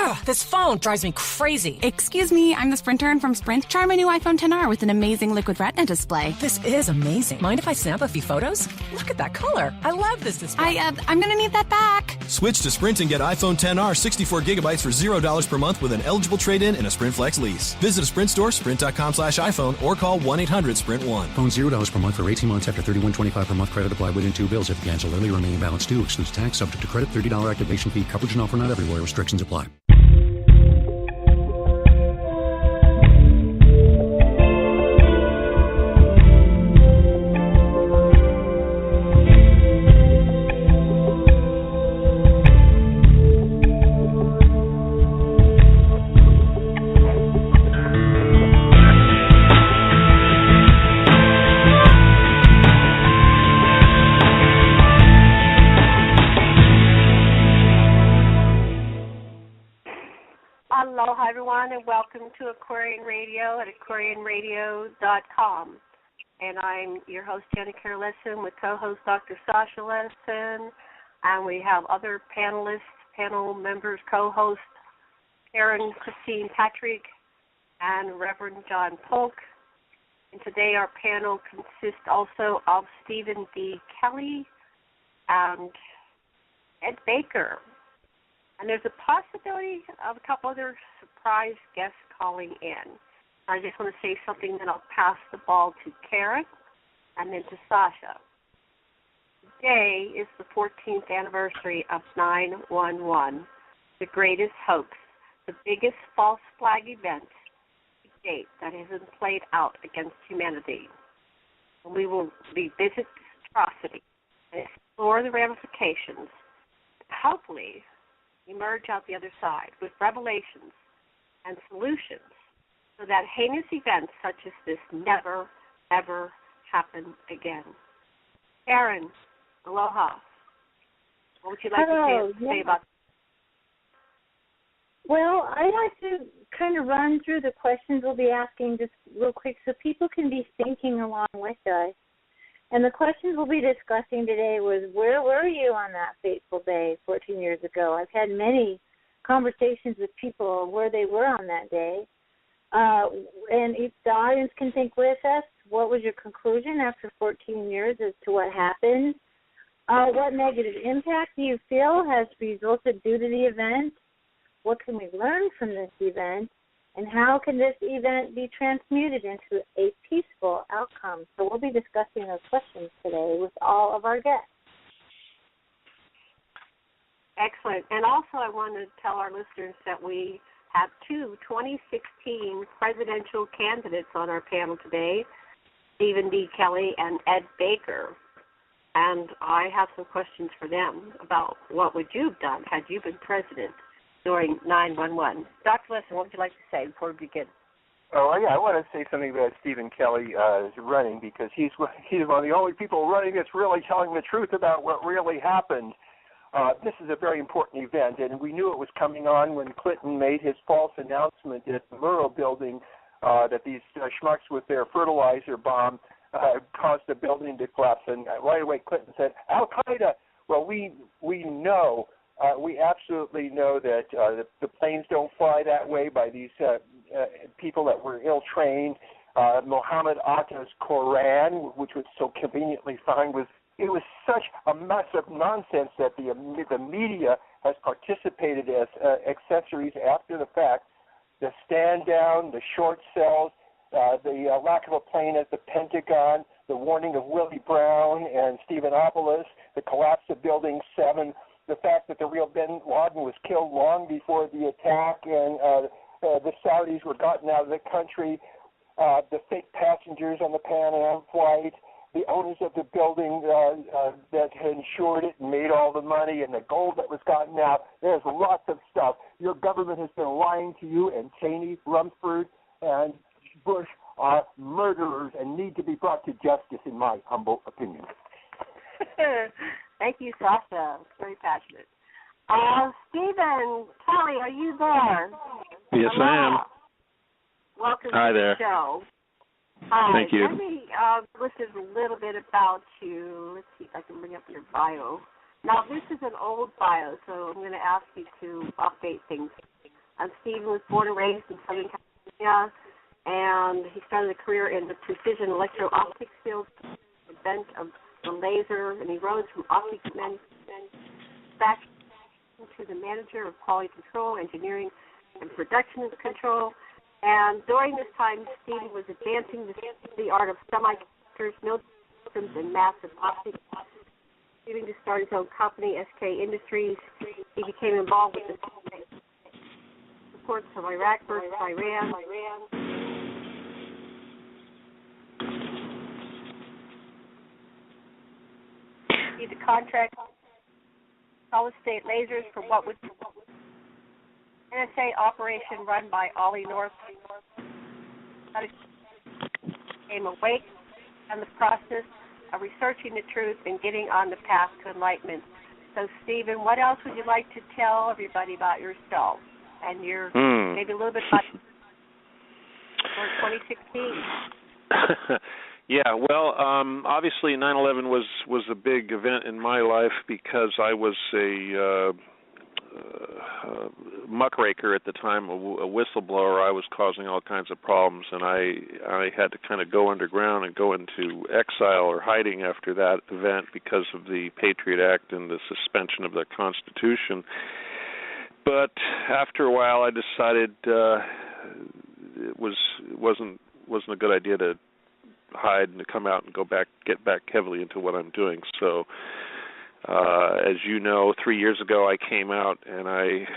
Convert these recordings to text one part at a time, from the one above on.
Ugh, this phone drives me crazy. Excuse me, I'm the Sprint intern from Sprint. Try my new iPhone XR with an amazing liquid retina display. This is amazing. Mind if I snap a few photos? Look at that color. I love this display. I'm gonna need that back. Switch to Sprint and get iPhone XR 64 gigabytes for $0 per month with an eligible trade-in and a Sprint Flex lease. Visit a Sprint store, sprint.com/iPhone, or call 1-800-SPRINT1. Phone $0 per month for 18 months after $31.25 per month. Credit applied within 2 bills. If cancel early, remaining balance due. Excludes tax. Subject to credit. $30 activation fee. Coverage and offer not everywhere. Restrictions apply. Aloha, everyone, and welcome to Aquarian Radio at aquarianradio.com. And I'm your host, Janet Kira Lessin, with co-host Dr. Sasha Lessin, and we have other panelists, panel members, co-hosts, Aaron Christine Patrick, and Reverend John Polk. And today our panel consists also of Stephen D. Kelley and Ed Baker. And there's a possibility of a couple other surprise guests calling in. I just want to say something, then I'll pass the ball to Karen and then to Sasha. Today is the 14th anniversary of 9/11, the greatest hoax, the biggest false flag event to date that has been played out against humanity. And we will revisit this atrocity and explore the ramifications, hopefully emerge out the other side with revelations and solutions so that heinous events such as this never, ever happen again. Aaron, aloha. What would you like to say about this? Well, I'd like to kind of run through the questions we'll be asking just real quick so people can be thinking along with us. And the questions we'll be discussing today was, where were you on that fateful day 14 years ago? I've had many conversations with people where they were on that day. And if the audience can think with us, what was your conclusion after 14 years as to what happened? What negative impact do you feel has resulted due to the event? What can we learn from this event? And how can this event be transmuted into a peaceful outcome? So we'll be discussing those questions today with all of our guests. Excellent. And also I want to tell our listeners that we have two 2016 presidential candidates on our panel today, Stephen D. Kelley and Ed Baker. And I have some questions for them about what would you have done had you been president during 9/11. Dr. Lessin, what would you like to say before we begin? Oh, yeah, I want to say something about Stephen Kelley is running, because he's one of the only people running that's really telling the truth about what really happened. This is a very important event, and we knew it was coming on when Clinton made his false announcement at the Murrow building that these schmucks with their fertilizer bomb caused the building to collapse. And right away Clinton said, Al-Qaeda. Well, we know. We absolutely know that the planes don't fly that way by these people that were ill-trained. Muhammad Atta's Quran, which was so conveniently found, was such a mess of nonsense that the media has participated as accessories after the fact. The stand down, the short cells, the lack of a plane at the Pentagon, the warning of Willie Brown and Stephenopoulos, the collapse of Building 7, the fact that the real bin Laden was killed long before the attack, and the Saudis were gotten out of the country, the fake passengers on the Pan Am flight, the owners of the building that had insured it and made all the money, and the gold that was gotten out. There's lots of stuff. Your government has been lying to you, and Cheney, Rumsford, and Bush are murderers and need to be brought to justice, in my humble opinion. Thank you, Sasha. Very passionate. Stephen Kelley, are you there? Yes, I am. Welcome Hi to there. the show. Hi. Thank you. Let me listen a little bit about you. Let's see if I can bring up your bio. Now, this is an old bio, so I'm going to ask you to update things. Stephen was born and raised in Southern California, and he started a career in the precision electro-optics field, invent of the laser, and he rose from optics manufacturing to the manager of quality control, engineering, and production control. And during this time, Stephen was advancing the art of semiconductors, military systems, and massive optics. Stephen to start his own company, SK Industries. He became involved with the supports of Iraq versus Iran. He's a contract solid-state lasers for what was NSA operation run by Ollie North. Came awake and the process of researching the truth and getting on the path to enlightenment. So, Stephen, what else would you like to tell everybody about yourself and your maybe a little bit about for 2016? Yeah, well, obviously 9/11 was a big event in my life because I was a muckraker at the time, a whistleblower. I was causing all kinds of problems, and I had to kind of go underground and go into exile or hiding after that event because of the Patriot Act and the suspension of the Constitution. But after a while, I decided it wasn't a good idea to hide and to come out and get back heavily into what I'm doing. So, as you know, 3 years ago I came out and I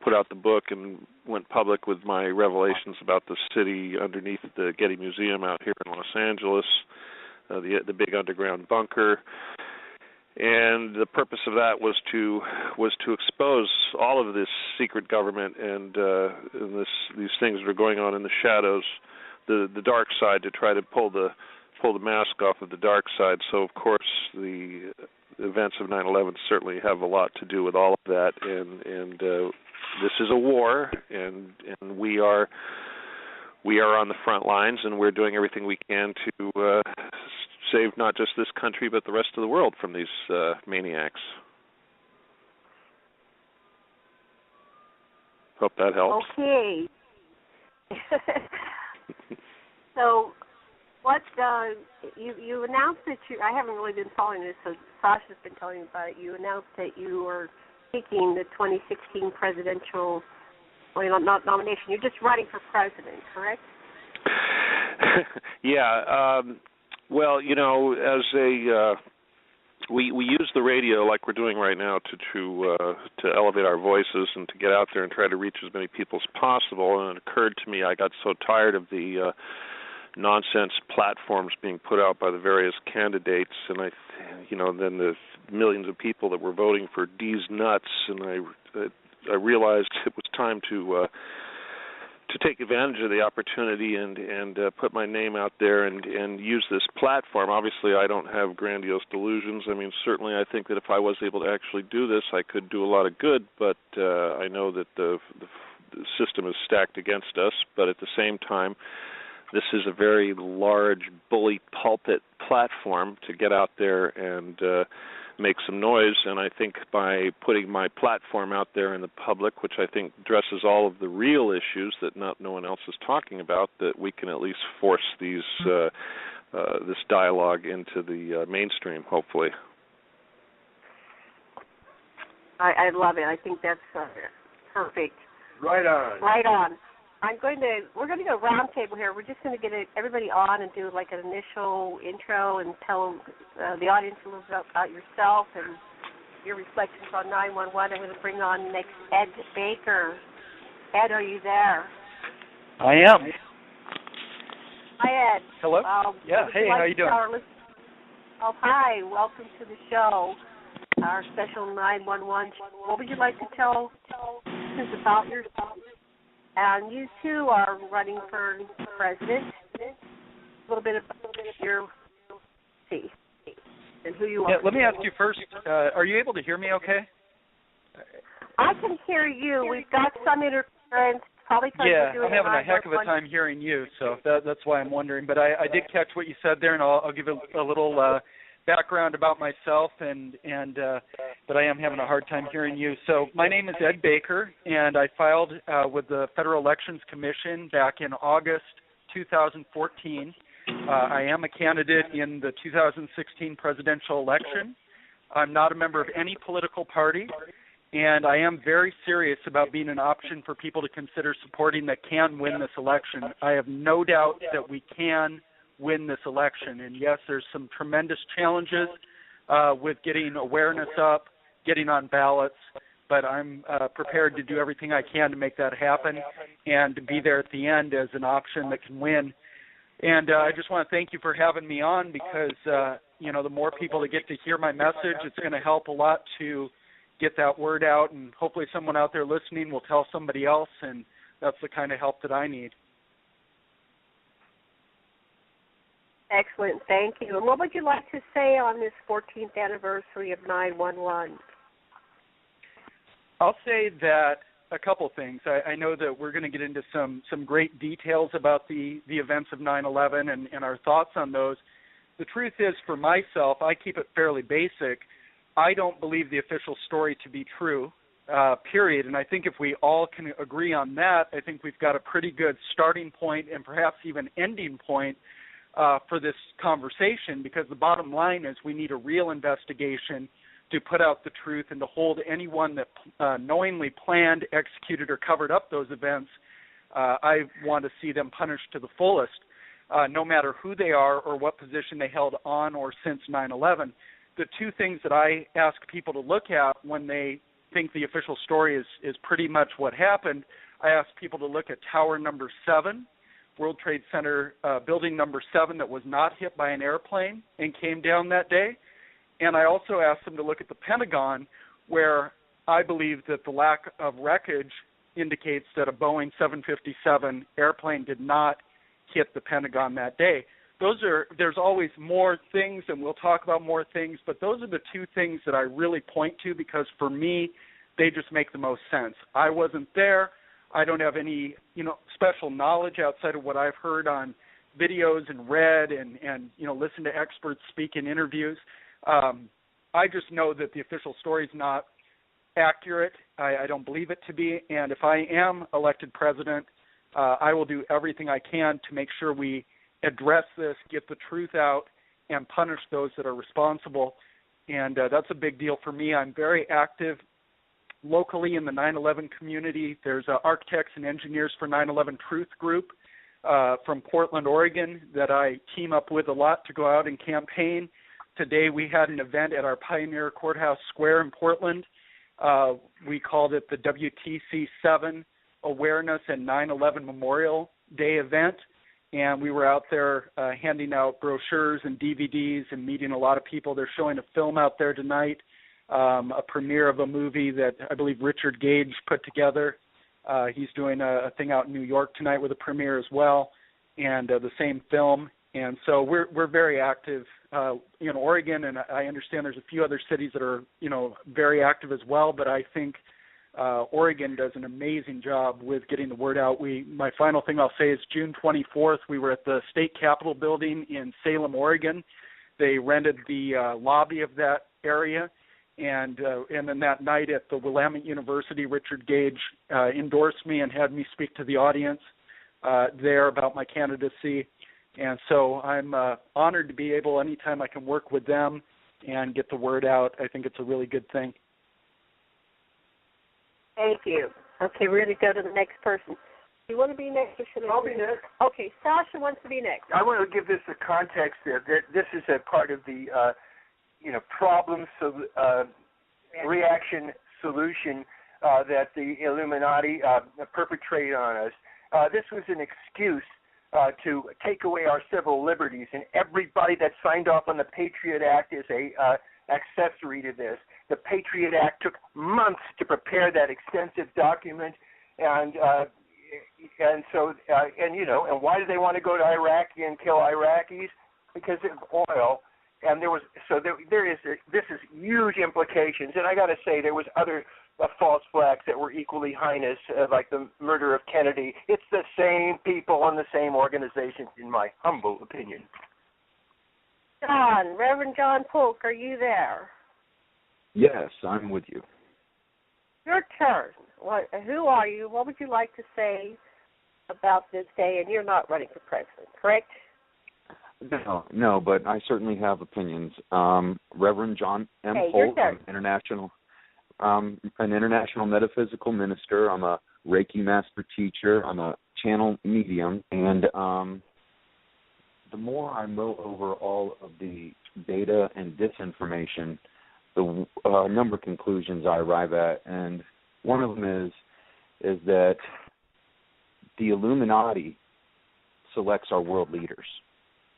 put out the book and went public with my revelations about the city underneath the Getty Museum out here in Los Angeles, the big underground bunker. And the purpose of that was to expose all of this secret government and these things that are going on in the shadows, the dark side, to try to pull the mask off of the dark side. So of course the events of 9/11 certainly have a lot to do with all of that, and this is a war, and we are on the front lines, and we're doing everything we can to save not just this country but the rest of the world from these maniacs. Hope that helps. Okay. So, what you announced that I haven't really been following this, so Sasha's been telling me about it. You announced that you were seeking the 2016 presidential, not nomination. You're just running for president, correct? Yeah. Well, as we use the radio like we're doing right now to elevate our voices and to get out there and try to reach as many people as possible. And it occurred to me, I got so tired of the nonsense platforms being put out by the various candidates, and then the millions of people that were voting for D's nuts, and I realized it was time to take advantage of the opportunity and put my name out there and use this platform. Obviously, I don't have grandiose delusions. I mean, certainly I think that if I was able to actually do this, I could do a lot of good, but I know that the system is stacked against us. But at the same time, this is a very large bully pulpit platform to get out there and make some noise, and I think by putting my platform out there in the public, which I think addresses all of the real issues that no one else is talking about, that we can at least force this dialogue into the mainstream, hopefully. I love it. I think that's perfect. Right on. Right on. We're going to go roundtable here. We're just going to get everybody on and do like an initial intro and tell the audience a little bit about yourself and your reflections on 9/11. I'm going to bring on next Ed Baker. Ed, are you there? I am. Hi, Ed. Hello. Yeah. Hey, how you doing? Hi. Welcome to the show. Our special 911. What would you like to tell us about yourself? And you, too, are running for president. A little bit about your and who you are. Yeah, let me ask you first, are you able to hear me okay? I can hear you. We've got some interference, probably because yeah, you're doing I'm having a heck of a time hearing you, so that's why I'm wondering. But I did catch what you said there, and I'll give a little background about myself, and but I am having a hard time hearing you. So my name is Ed Baker, and I filed with the Federal Elections Commission back in August 2014. I am a candidate in the 2016 presidential election. I'm not a member of any political party, and I am very serious about being an option for people to consider supporting that can win this election. I have no doubt that we can win this election. And yes, there's some tremendous challenges with getting awareness up, getting on ballots, but I'm prepared to do everything I can to make that happen and to be there at the end as an option that can win. And I just want to thank you for having me on because, the more people that get to hear my message, it's going to help a lot to get that word out, and hopefully someone out there listening will tell somebody else, and that's the kind of help that I need. Excellent, thank you. And what would you like to say on this 14th anniversary of 9/11? I'll say that a couple things. I know that we're going to get into some great details about the events of 9/11 and our thoughts on those. The truth is, for myself, I keep it fairly basic. I don't believe the official story to be true, period. And I think if we all can agree on that, I think we've got a pretty good starting point and perhaps even ending point for this conversation, because the bottom line is we need a real investigation to put out the truth and to hold anyone that knowingly planned, executed, or covered up those events. I want to see them punished to the fullest, no matter who they are or what position they held on or since 9/11. The two things that I ask people to look at when they think the official story is pretty much what happened, I ask people to look at Tower number 7, World Trade Center building number 7 that was not hit by an airplane and came down that day. And I also asked them to look at the Pentagon, where I believe that the lack of wreckage indicates that a Boeing 757 airplane did not hit the Pentagon that day. There's always more things, and we'll talk about more things, but those are the two things that I really point to because for me, they just make the most sense. I wasn't there. I don't have any, special knowledge outside of what I've heard on videos and read and listened to experts speak in interviews. I just know that the official story is not accurate. I don't believe it to be. And if I am elected president, I will do everything I can to make sure we address this, get the truth out, and punish those that are responsible. And that's a big deal for me. I'm very active locally in the 9/11 community. There's Architects and Engineers for 9/11 Truth Group from Portland, Oregon, that I team up with a lot to go out and campaign. Today we had an event at our Pioneer Courthouse Square in Portland. We called it the WTC 7 Awareness and 9/11 Memorial Day event. And we were out there handing out brochures and DVDs and meeting a lot of people. They're showing a film out there tonight, a premiere of a movie that I believe Richard Gage put together. He's doing a thing out in New York tonight with a premiere as well, and the same film. And so we're very active in Oregon, and I understand there's a few other cities that are, very active as well, but I think Oregon does an amazing job with getting the word out. My final thing I'll say is June 24th, we were at the State Capitol building in Salem, Oregon. They rented the lobby of that area, and then that night at the Willamette University, Richard Gage endorsed me and had me speak to the audience there about my candidacy. And so I'm honored to be able, anytime I can work with them and get the word out, I think it's a really good thing. Thank you. Okay, we're going to go to the next person. Do you want to be next or should I? I'll be next. Okay, Sasha wants to be next. I want to give this a context there. This is a part of the, problem, reaction, solution that the Illuminati perpetrate on us. This was an excuse to take away our civil liberties, and everybody that signed off on the Patriot Act is a accessory to this. The Patriot Act took months to prepare that extensive document, and why do they want to go to Iraq and kill Iraqis? Because of oil, and this is huge implications. And I got to say, there was other false flags that were equally heinous, like the murder of Kennedy. It's the same people and the same organizations, in my humble opinion. Reverend John Polk, are you there? Yes, I'm with you. Your turn. Who are you? What would you like to say about this day? And you're not running for president, correct? No, but I certainly have opinions. Reverend John M. Your Polk, turn. an international metaphysical minister. I'm a Reiki master teacher. I'm a channel medium, and the more I mull over all of the data and disinformation, the number of conclusions I arrive at, and one of them is that the Illuminati selects our world leaders,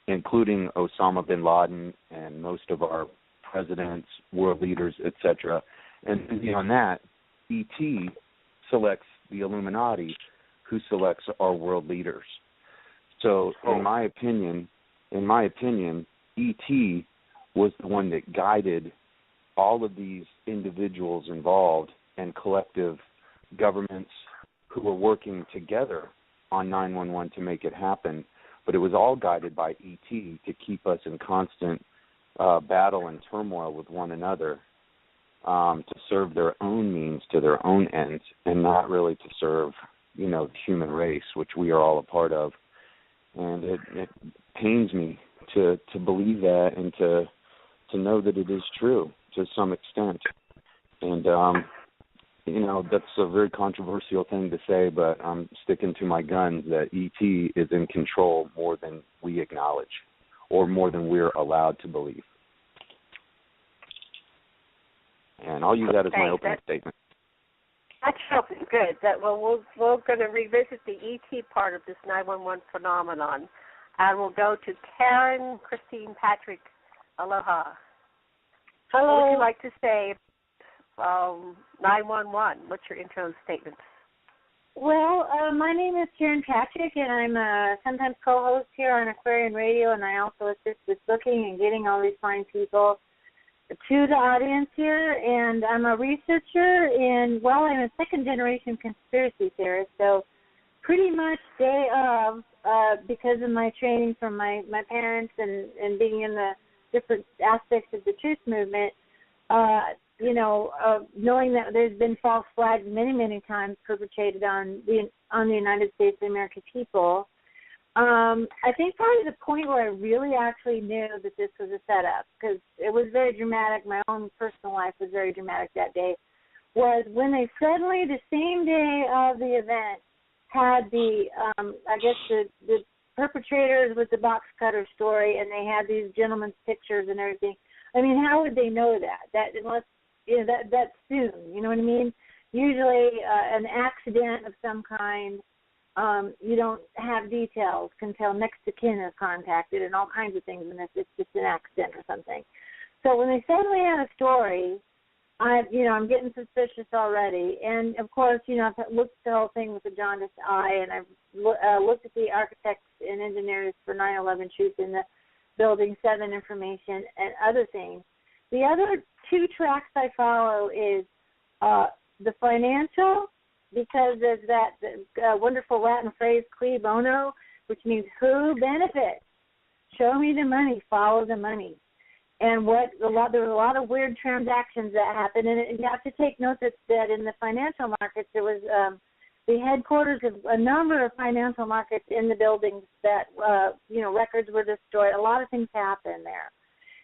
including Osama bin Laden and most of our presidents, world leaders, etc. And beyond that, ET selects the Illuminati, who selects our world leaders. So, in my opinion, ET was the one that guided all of these individuals involved and collective governments who were working together on 911 to make it happen. But it was all guided by ET to keep us in constant battle and turmoil with one another, to serve their own means to their own ends, and not really to serve, the human race, which we are all a part of. And it pains me to believe that and to know that it is true to some extent. And that's a very controversial thing to say, but I'm sticking to my guns that ET is in control more than we acknowledge, or more than we're allowed to believe. And I'll use that as my opening statement. That's good. We're going to revisit the ET part of this 911 phenomenon, and we'll go to Karen Christine Patrick. Aloha. Hello. What would you like to say 911? What's your intro statement? Well, my name is Karen Patrick, and I'm sometimes co-host here on Aquarian Radio, and I also assist with booking and getting all these fine people to the audience here. And I'm a researcher I'm a second-generation conspiracy theorist, so pretty much day of, because of my training from my parents and being in the different aspects of the truth movement, knowing that there's been false flags many, many times perpetrated on the United States of American people, I think probably the point where I really actually knew that this was a setup, because it was very dramatic. My own personal life was very dramatic that day, was when they suddenly, the same day of the event, had the perpetrators with the box cutter story, and they had these gentlemen's pictures and everything. I mean, how would they know that unless that's soon, you know what I mean? Usually an accident of some kind, you don't have details, can tell next of kin is contacted and all kinds of things, and it's just an accident or something. So when they suddenly had a story, I'm getting suspicious already. And, of course, I've looked at the whole thing with a jaundiced eye, and I've looked at the architects and engineers for 9/11 Truth in the Building 7 information and other things. The other two tracks I follow is the financial, because there's that wonderful Latin phrase, cui bono, which means who benefits. Show me the money, follow the money. And there were a lot of weird transactions that happened, and you have to take note that in the financial markets, there was the headquarters of a number of financial markets in the buildings that, records were destroyed. A lot of things happened there.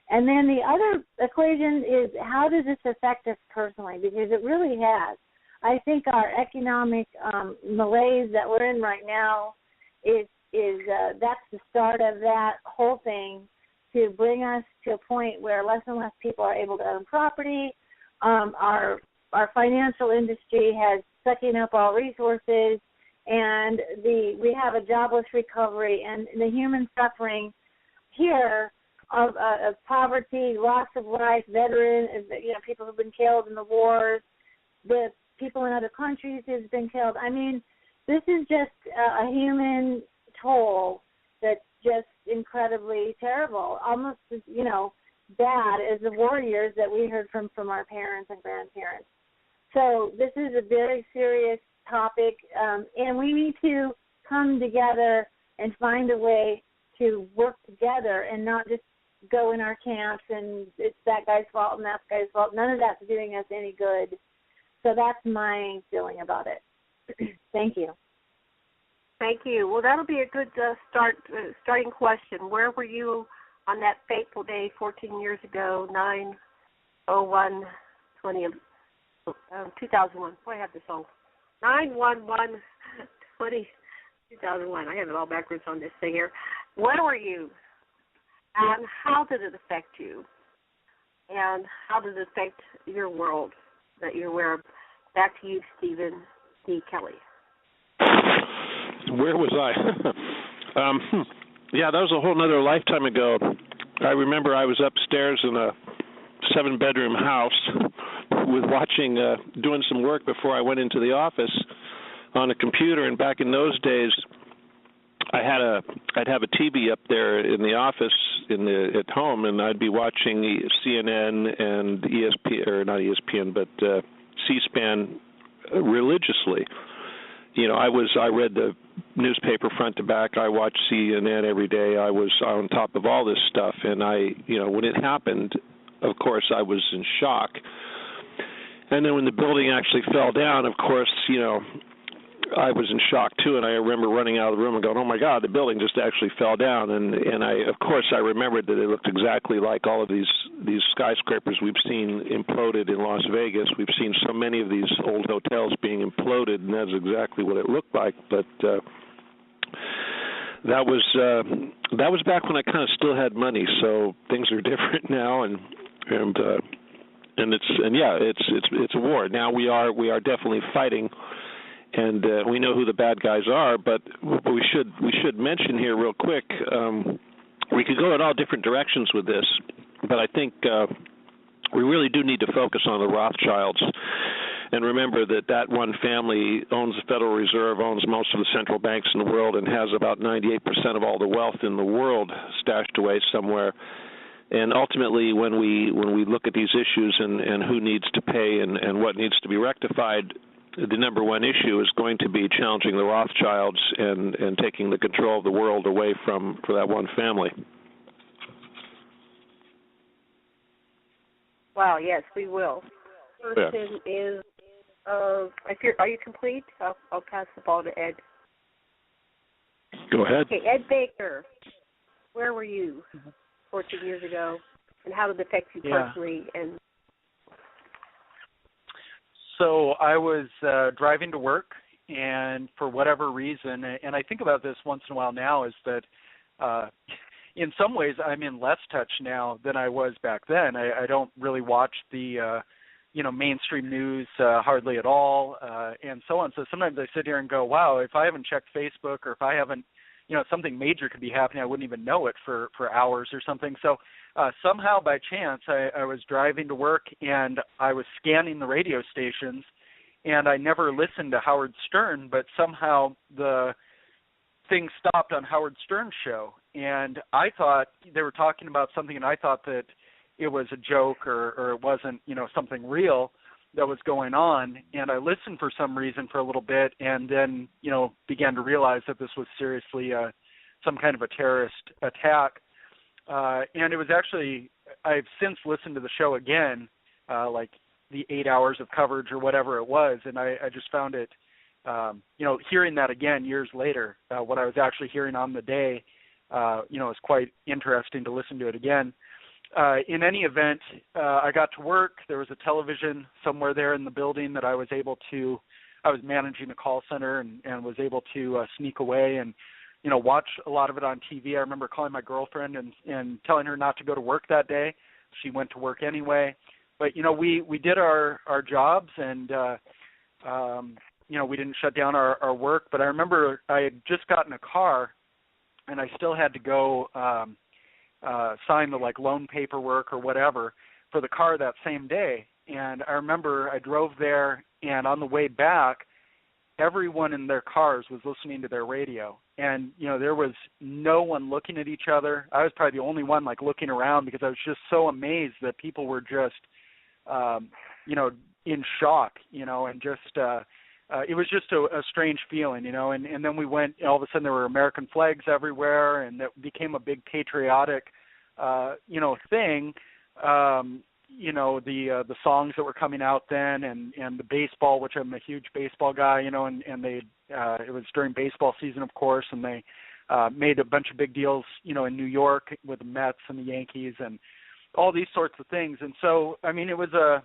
And then the other equation is, how does this affect us personally? Because it really has. I think our economic malaise that we're in right now is that's the start of that whole thing, to bring us to a point where less and less people are able to own property. Our financial industry has sucking up all resources, and we have a jobless recovery, and the human suffering here of poverty, loss of life, veterans, people who've been killed in the wars, the people in other countries who've been killed. I mean, this is just a human toll that's just incredibly terrible, almost bad as the war years that we heard from our parents and grandparents. So this is a very serious topic, and we need to come together and find a way to work together and not just go in our camps and it's that guy's fault and that guy's fault. None of that's doing us any good. So that's my feeling about it. Thank you. Thank you. Well, that'll be a good starting question. Where were you on that fateful day 14 years ago, 9/01/2001? Boy, I have the song. 9/11/2001. I have it all backwards on this thing here. Where were you? And how did it affect you? And how did it affect your world that you're aware of? Back to you, Stephen D. Kelley. Where was I? Yeah, that was a whole other lifetime ago. I remember I was upstairs in a 7-bedroom house doing some work before I went into the office on a computer. And back in those days, I'd have a TV up there in the office at home, and I'd be watching CNN and ESPN, or not ESPN, but C-SPAN religiously. You know, I read the newspaper front to back. I watched CNN every day. I was on top of all this stuff, and when it happened, of course, I was in shock. And then when the building actually fell down, of course, I was in shock too, and I remember running out of the room and going, "Oh my God, the building just actually fell down!" And I remembered that it looked exactly like all of these skyscrapers we've seen imploded in Las Vegas. We've seen so many of these old hotels being imploded, and that's exactly what it looked like. But that was back when I kind of still had money, so things are different now, and it's a war. Now we are definitely fighting. And we know who the bad guys are, but we should mention here real quick, we could go in all different directions with this, but I think we really do need to focus on the Rothschilds and remember that one family owns the Federal Reserve, owns most of the central banks in the world, and has about 98% of all the wealth in the world stashed away somewhere. And ultimately, when we look at these issues and who needs to pay and what needs to be rectified, the number one issue is going to be challenging the Rothschilds and taking the control of the world away for that one family. Wow, yes, we will. Person is, are you complete? I'll pass the ball to Ed. Go ahead. Okay, Ed Baker, where were you 14 years ago, and how did it affect you personally? And So I was driving to work, and for whatever reason, and I think about this once in a while now, is that in some ways I'm in less touch now than I was back then. I don't really watch the mainstream news hardly at all, and so on. So sometimes I sit here and go, wow, if I haven't checked Facebook, or if I haven't, something major could be happening, I wouldn't even know it for hours or something. So somehow by chance, I was driving to work, and I was scanning the radio stations, and I never listened to Howard Stern, but somehow the thing stopped on Howard Stern's show, and I thought they were talking about something, and I thought that it was a joke or it wasn't, something real that was going on, and I listened for some reason for a little bit, and then, began to realize that this was seriously some kind of a terrorist attack. And it was actually, I've since listened to the show again, like the 8 hours of coverage or whatever it was, and I just found it, hearing that again years later, what I was actually hearing on the day, is quite interesting to listen to it again. In any event, I got to work. There was a television somewhere there in the building that I was managing a call center and was able to sneak away and, watch a lot of it on TV. I remember calling my girlfriend and telling her not to go to work that day. She went to work anyway. But, we did our jobs, and, we didn't shut down our work. But I remember I had just gotten a car, and I still had to go sign the loan paperwork or whatever for the car that same day. And I remember I drove there, and on the way back, everyone in their cars was listening to their radio. And, there was no one looking at each other. I was probably the only one looking around, because I was just so amazed that people were just, in shock, and just, it was just a strange feeling, and then we went, all of a sudden there were American flags everywhere, and it became a big patriotic thing. The songs that were coming out then, and the baseball, which I'm a huge baseball guy, and they it was during baseball season, of course, and they made a bunch of big deals, in New York with the Mets and the Yankees and all these sorts of things. And so, I mean, it was a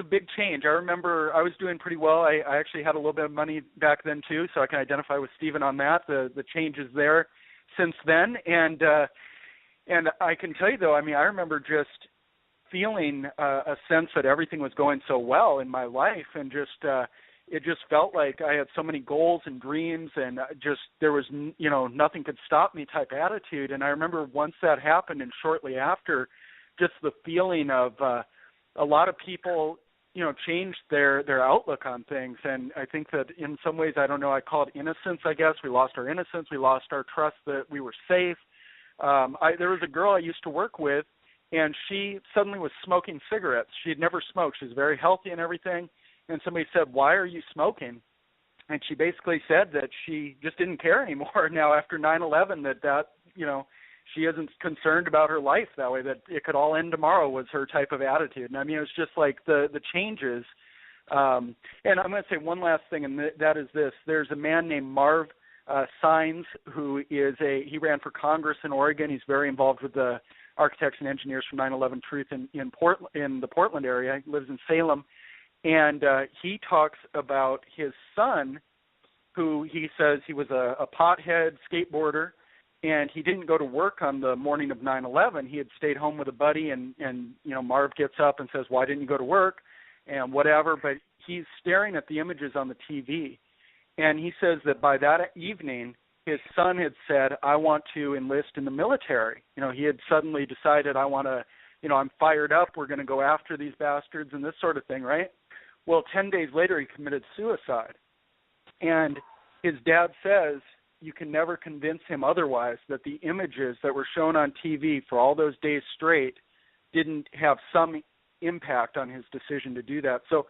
big change. I remember I was doing pretty well. I actually had a little bit of money back then too, so I can identify with Stephen on that. The changes there since then, and I can tell you though, I mean, I remember just feeling a sense that everything was going so well in my life, and just it just felt like I had so many goals and dreams, and just there was nothing could stop me type attitude. And I remember once that happened, and shortly after, just the feeling of a lot of people changed their outlook on things. And I think that in some ways, I don't know, I call it innocence, I guess. We lost our innocence. We lost our trust that we were safe. There was a girl I used to work with, and she suddenly was smoking cigarettes. She had never smoked. She was very healthy and everything. And somebody said, "Why are you smoking?" And she basically said that she just didn't care anymore now after 9/11, that she isn't concerned about her life that way, that it could all end tomorrow was her type of attitude. And I mean, it was just like the changes. And I'm going to say one last thing, and that is this. There's a man named Marv Sines who he ran for Congress in Oregon. He's very involved with the Architects and Engineers for 9/11 Truth in the Portland area. He lives in Salem. And he talks about his son, who he says he was a pothead skateboarder, and he didn't go to work on the morning of 9/11. He had stayed home with a buddy, and Marv gets up and says, "Why didn't you go to work?" and whatever. But he's staring at the images on the TV, and he says that by that evening, his son had said, "I want to enlist in the military." He had suddenly decided, "I want to, I'm fired up. We're going to go after these bastards," and this sort of thing, right? Well, 10 days later, he committed suicide. And his dad says you can never convince him otherwise, that the images that were shown on TV for all those days straight didn't have some impact on his decision to do that. So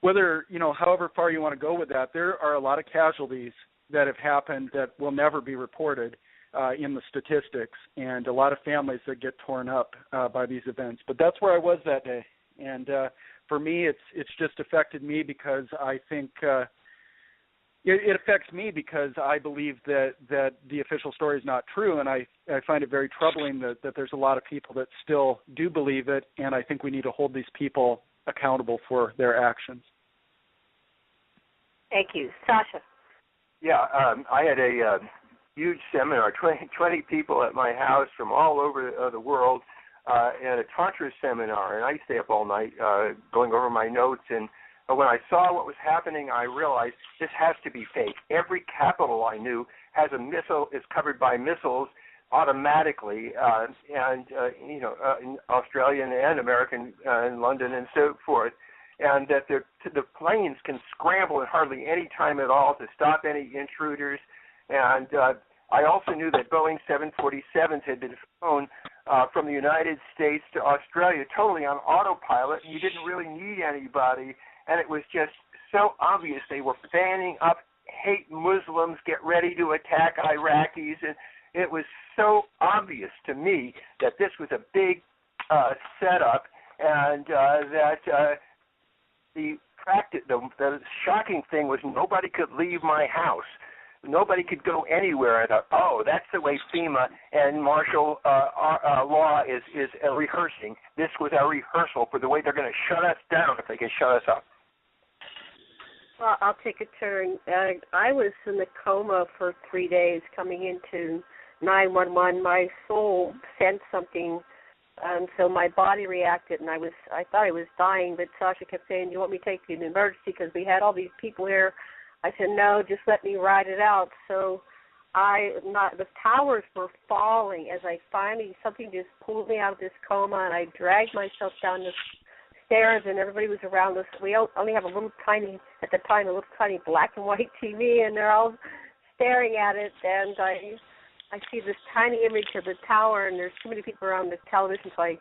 whether, however far you want to go with that, there are a lot of casualties that have happened that will never be reported in the statistics, and a lot of families that get torn up by these events. But that's where I was that day. And for me, it's just affected me because I think it affects me because I believe that the official story is not true, and I find it very troubling that there's a lot of people that still do believe it, and I think we need to hold these people accountable for their actions. Thank you. Sasha. Yeah, I had a huge seminar, 20 people at my house from all over the world, and a Tantra seminar, and I stay up all night going over my notes, and when I saw what was happening, I realized this has to be fake. Every capital I knew has a missile, is covered by missiles automatically, in Australian and American and London and so forth, and that the planes can scramble at hardly any time at all to stop any intruders, and I also knew that Boeing 747s had been flown from the United States to Australia totally on autopilot, and you didn't really need anybody, and it was just so obvious they were fanning up hate Muslims, get ready to attack Iraqis, and it was so obvious to me that this was a big setup, and that the shocking thing was nobody could leave my house. Nobody could go anywhere. I thought, oh, that's the way FEMA and martial law is rehearsing. This was a rehearsal for the way they're going to shut us down if they can shut us up. Well, I'll take a turn. I was in the coma for 3 days coming into 911. My soul sent something, and so my body reacted, and I thought I was dying, but Sasha kept saying, "Do you want me to take you to emergency?" because we had all these people here. I said, "No, just let me ride it out." So the towers were falling as I finally, something just pulled me out of this coma, and I dragged myself down the stairs, and everybody was around us. We only have a little tiny black and white TV, and they're all staring at it, and I see this tiny image of the tower, and there's too many people around the television, so I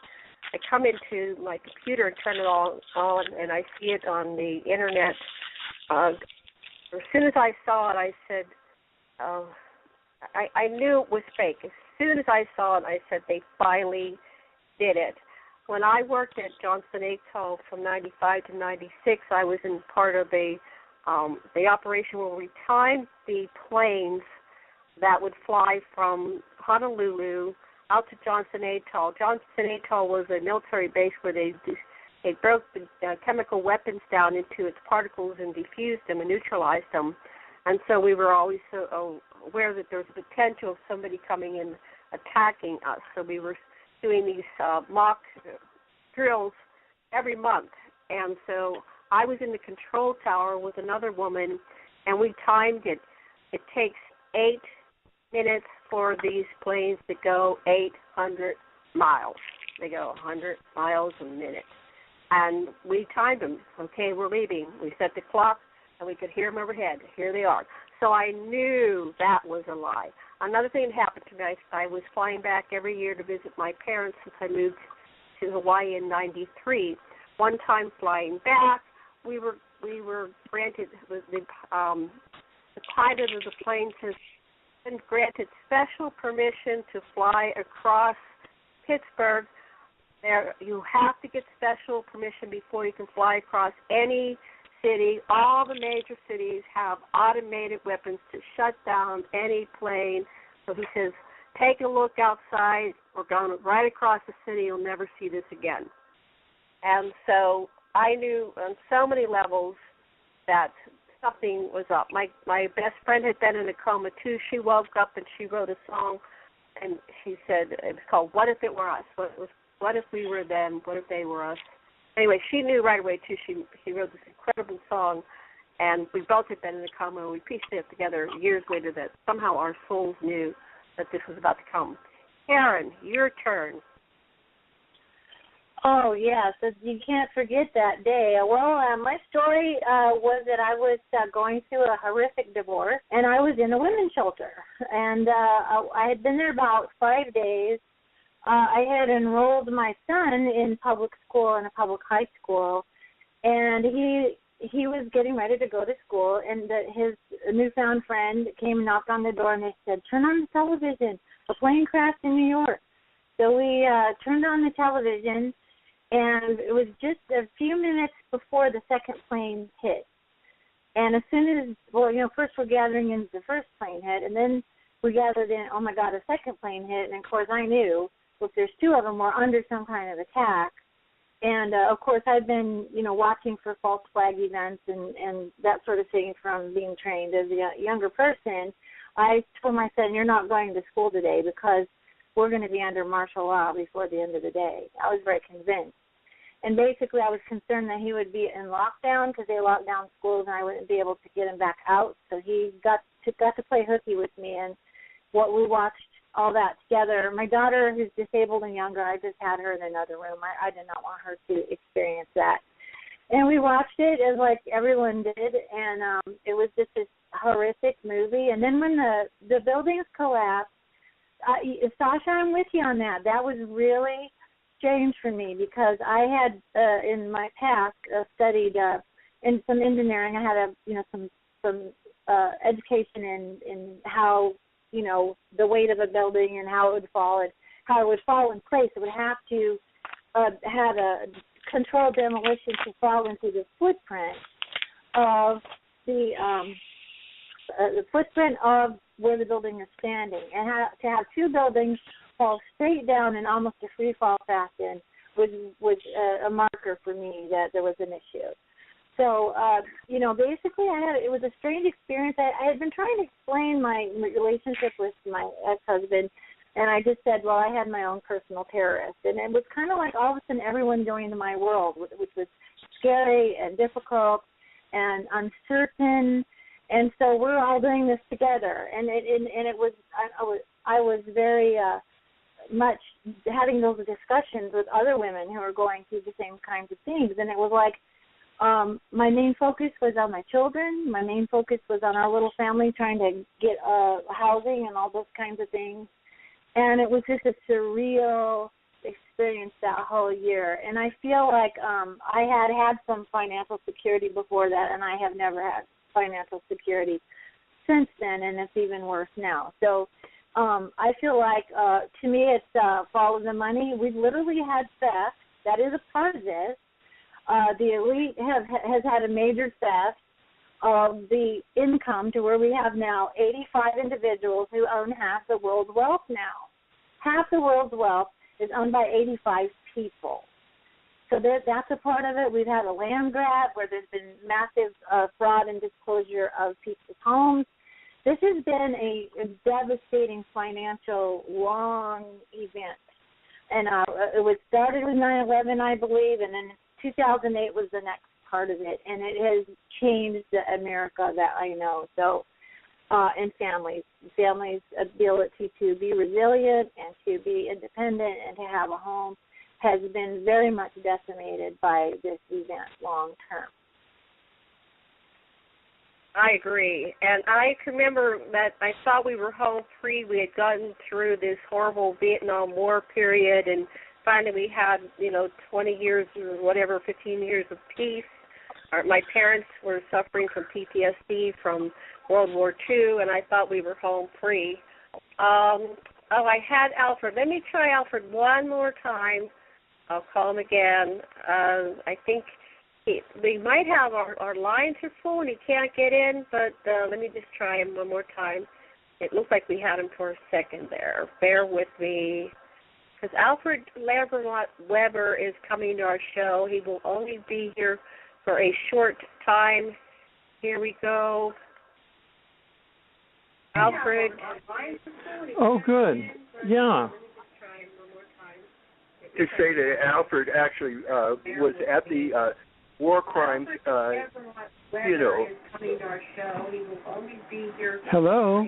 come into my computer and turn it all on, and I see it on the internet. As soon as I saw it, I said, I knew it was fake. As soon as I saw it, I said, they finally did it. When I worked at Johnson Atoll from 95 to 96, I was in part of the operation where we timed the planes that would fly from Honolulu out to Johnson Atoll. Johnson Atoll was a military base where they broke the chemical weapons down into its particles and diffused them and neutralized them. And so we were always so aware that there was a potential of somebody coming in attacking us. So we were doing these mock drills every month. And so I was in the control tower with another woman, and we timed it. It takes 8 minutes for these planes to go 800 miles. They go 100 miles a minute. And we timed them. Okay, we're leaving. We set the clock, and we could hear them overhead. Here they are. So I knew that was a lie. Another thing that happened to me, I was flying back every year to visit my parents since I moved to Hawaii in 93. One time flying back, we were granted, the pilot of the plane has been granted special permission to fly across Pittsburgh. There, you have to get special permission before you can fly across any city. All the major cities have automated weapons to shut down any plane. So he says, take a look outside. We're going right across the city. You'll never see this again. And so I knew on so many levels that something was up. My best friend had been in a coma too. She woke up and she wrote a song, and she said it was called "What If It Were Us." What if we were them? What if they were us? Anyway, she knew right away too. She wrote this incredible song, and we both had been in a coma. And we pieced it together years later that somehow our souls knew that this was about to come. Karen, your turn. Oh, yes, you can't forget that day. Well, my story was that I was going through a horrific divorce, and I was in a women's shelter. And I had been there about 5 days. I had enrolled my son in public school, in a public high school, and he was getting ready to go to school, and his newfound friend came and knocked on the door, and they said, turn on the television. A plane crashed in New York. So we turned on the television, and it was just a few minutes before the second plane hit. And as soon as, first we're gathering in the first plane hit, and then we gathered in, oh, my God, a second plane hit. And, of course, I knew if there's two of them, we're under some kind of attack. And, of course, I've been, watching for false flag events and that sort of thing from being trained as a younger person. I told my son, you're not going to school today because we're going to be under martial law before the end of the day. I was very convinced. And basically I was concerned that he would be in lockdown because they locked down schools and I wouldn't be able to get him back out. So he got to play hooky with me, and what we watched all that together. My daughter, who's disabled and younger, I just had her in another room. I did not want her to experience that. And we watched it as like everyone did, and it was just this horrific movie. And then when the buildings collapsed, Sasha, I'm with you on that. That was really strange for me because I had in my past studied in some engineering. I had some education in how the weight of a building and how it would fall in place. It would have to have a controlled demolition to fall into the footprint of the footprint of where the building is standing, and to have two buildings fall straight down in almost a free fall fashion was a marker for me that there was an issue. So, basically it was a strange experience. I had been trying to explain my relationship with my ex-husband, and I just said, well, I had my own personal terrorist. And it was kind of like all of a sudden everyone going into my world, which was scary and difficult and uncertain. And so we're all doing this together. And it was, I was very much having those discussions with other women who are going through the same kinds of things. And it was like, my main focus was on my children. My main focus was on our little family, trying to get housing and all those kinds of things. And it was just a surreal experience that whole year. And I feel like I had some financial security before that, and I have never had financial security since then, and it's even worse now. So I feel like, to me, it's follow the money. We've literally had theft. That is a part of this. The elite has had a major theft of the income to where we have now 85 individuals who own half the world's wealth now. Half the world's wealth is owned by 85 people. So that's a part of it. We've had a land grab where there's been massive fraud and disclosure of people's homes. This has been a devastating financial, long event. And it was started with 9/11, I believe, and then 2008 was the next part of it. And it has changed the America that I know. So, and families' ability to be resilient and to be independent and to have a home has been very much decimated by this event long term. I agree. And I can remember that I thought we were home free. We had gotten through this horrible Vietnam War period, and finally we had, 20 years or whatever, 15 years of peace. My parents were suffering from PTSD from World War II, and I thought we were home free. I had Alfred. Let me try Alfred one more time. I'll call him again. I think we might have our lines are full and he can't get in, but let me just try him one more time. It looks like we had him for a second there. Bear with me. Because Alfred Lambre Weber is coming to our show. He will only be here for a short time. Here we go. Alfred. Oh, good. Yeah. To say that Alfred actually was at the war crimes, Hello?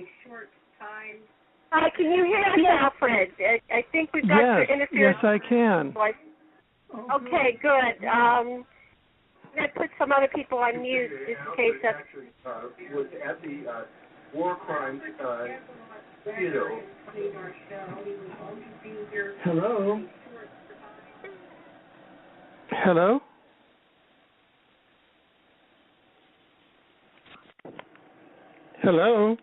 Hi, can you hear me, Alfred? I think we've got your interference. Yes, I can. Okay, good. I'm going to put some other people on mute just in case that's... was at the war crimes, Hello? Hello? Hello?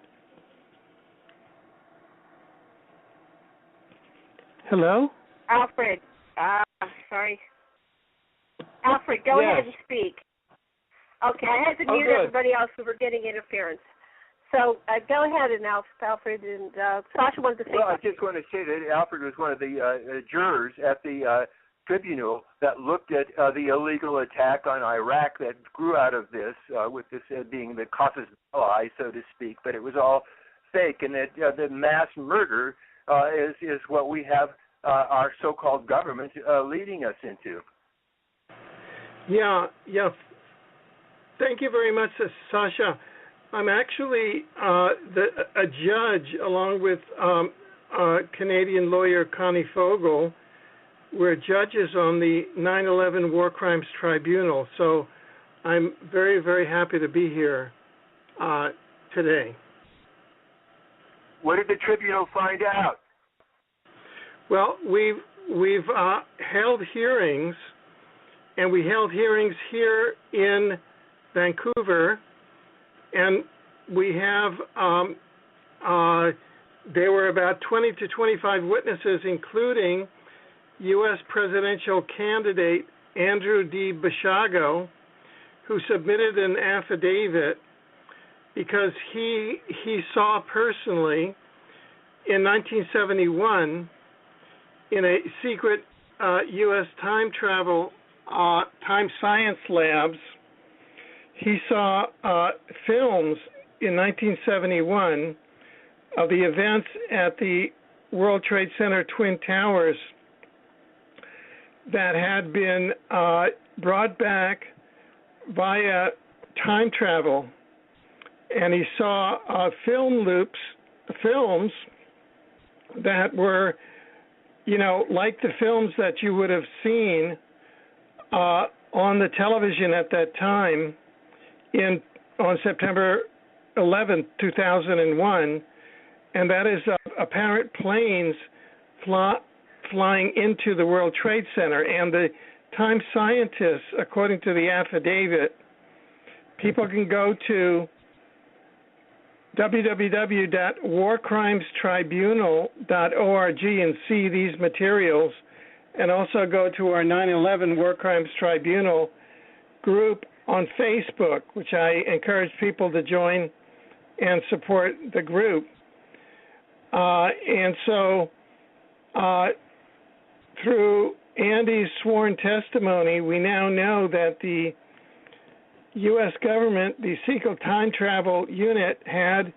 Hello? Alfred. Sorry. Alfred, go ahead and speak. Okay, I had to mute everybody else who were getting interference. So go ahead and Alfred, and Sasha wanted to say Well, I just want to say that Alfred was one of the jurors at the tribunal that looked at the illegal attack on Iraq that grew out of this, with this being the casus belli, so to speak, but it was all fake, and that the mass murder is what we have our so-called government leading us into. Yeah. Thank you very much, Sasha. I'm actually a judge, along with Canadian lawyer Connie Fogel. We're judges on the 9/11 War Crimes Tribunal, so I'm very, very happy to be here today. What did the tribunal find out? Well, we've held hearings, and we held hearings here in Vancouver, and we have there were about 20 to 25 witnesses, including U.S. presidential candidate Andrew D. Bashago, who submitted an affidavit because he saw personally in 1971 in a secret U.S. time science labs, he saw films in 1971 of the events at the World Trade Center Twin Towers that had been brought back via time travel. And he saw films that were, like the films that you would have seen on the television at that time on September 11, 2001, and that is apparent planes flying into the World Trade Center. And the time scientists, according to the affidavit, people can go to www.warcrimestribunal.org and see these materials, and also go to our 9/11 War Crimes Tribunal group on Facebook, which I encourage people to join and support the group. And so through Andy's sworn testimony, we now know that the U.S. government, the Secret Time Travel Unit, had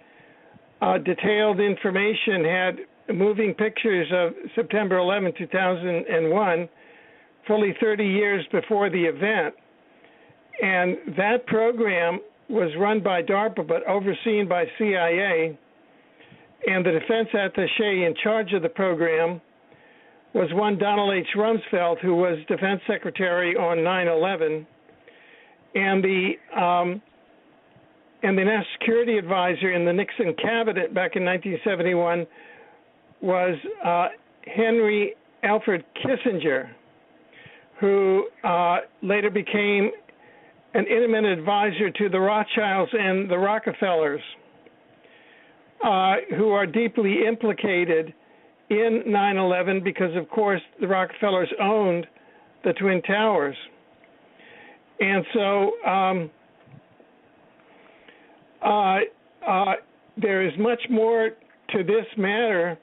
detailed information, had moving pictures of September 11, 2001, fully 30 years before the event. And that program was run by DARPA but overseen by CIA. And the defense attaché in charge of the program was one Donald H. Rumsfeld, who was defense secretary on 9/11. And the national security advisor in the Nixon cabinet back in 1971 was Henry Alfred Kissinger, who later became an intimate advisor to the Rothschilds and the Rockefellers, who are deeply implicated in 9/11 because, of course, the Rockefellers owned the Twin Towers. And so there is much more to this matter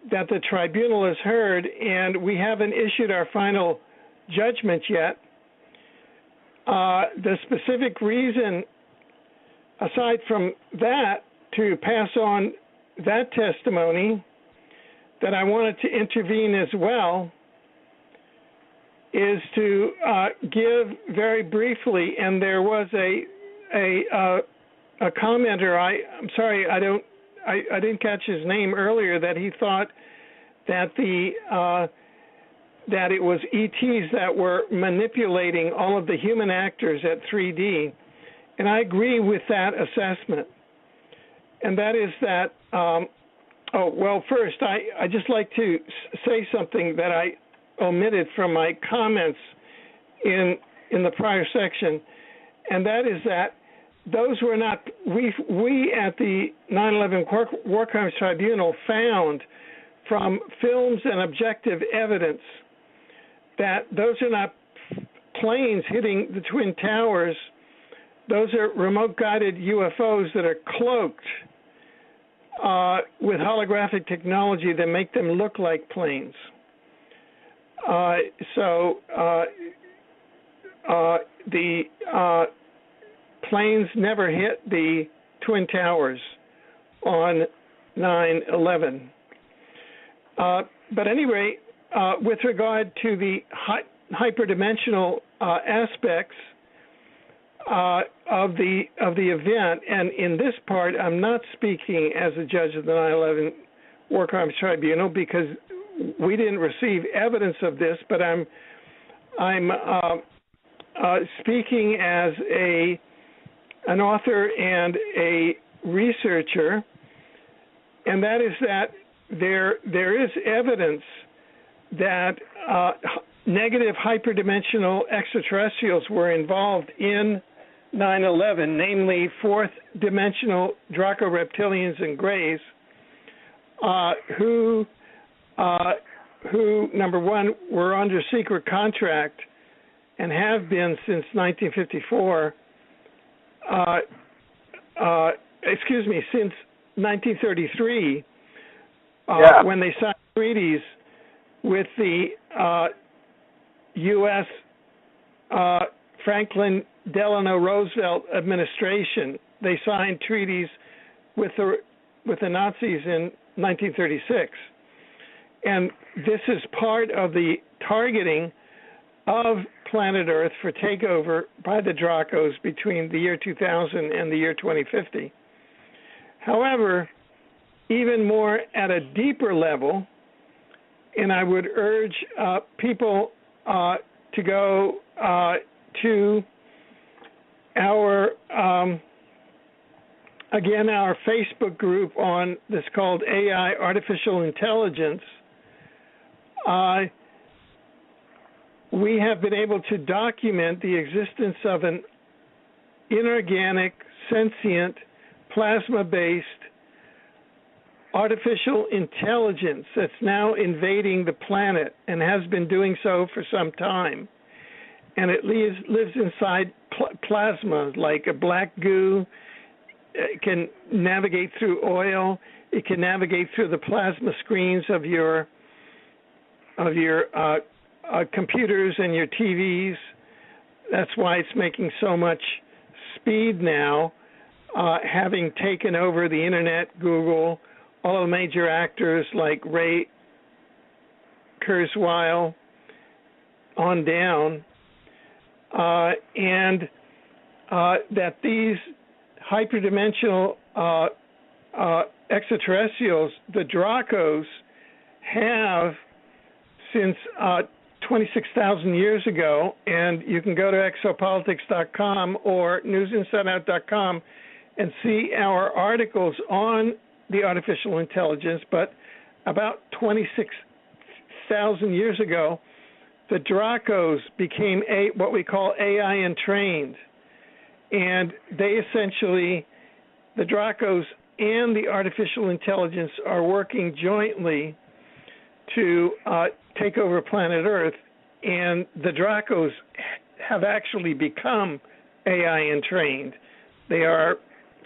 that the tribunal has heard, and we haven't issued our final judgment yet. The specific reason, aside from that, to pass on that testimony, that I wanted to intervene as well, is to give very briefly, and there was a commenter. I'm sorry, I didn't catch his name earlier. That he thought that that it was ETs that were manipulating all of the human actors at 3D, and I agree with that assessment. And that is that. First, I just like to say something that I omitted from my comments in the prior section, and that is that those were not, we at the 9/11 War Crimes Tribunal found from films and objective evidence that those are not planes hitting the Twin Towers. Those are remote-guided UFOs that are cloaked with holographic technology that make them look like planes. The planes never hit the Twin Towers on 9/11. But anyway, with regard to the hyperdimensional aspects of the event, and in this part, I'm not speaking as a judge of the 9/11 War Crimes Tribunal because we didn't receive evidence of this, but I'm speaking as an author and a researcher, and that is that there is evidence that negative hyperdimensional extraterrestrials were involved in 9/11, namely fourth-dimensional Draco-reptilians and Greys, who, number one, were under secret contract and have been since 1954, since 1933, when they signed treaties with the U.S. Franklin Delano Roosevelt administration. They signed treaties with the Nazis in 1936. And this is part of the targeting of planet Earth for takeover by the Dracos between the year 2000 and the year 2050. However, even more at a deeper level, and I would urge people to go to our Facebook group on this called AI, Artificial Intelligence. We have been able to document the existence of an inorganic, sentient, plasma-based artificial intelligence that's now invading the planet and has been doing so for some time. And it lives inside plasma like a black goo. It can navigate through oil. It can navigate through the plasma screens of your computers and your TVs. That's why it's making so much speed now, having taken over the internet, Google, all the major actors like Ray Kurzweil on down, and that these hyperdimensional extraterrestrials, the Dracos, have since 26,000 years ago, and you can go to exopolitics.com or newsinsideout.com and see our articles on the artificial intelligence. But about 26,000 years ago, the Dracos became what we call AI entrained, and they essentially, the Dracos and the artificial intelligence are working jointly to take over planet Earth, and the Dracos have actually become AI entrained. They are,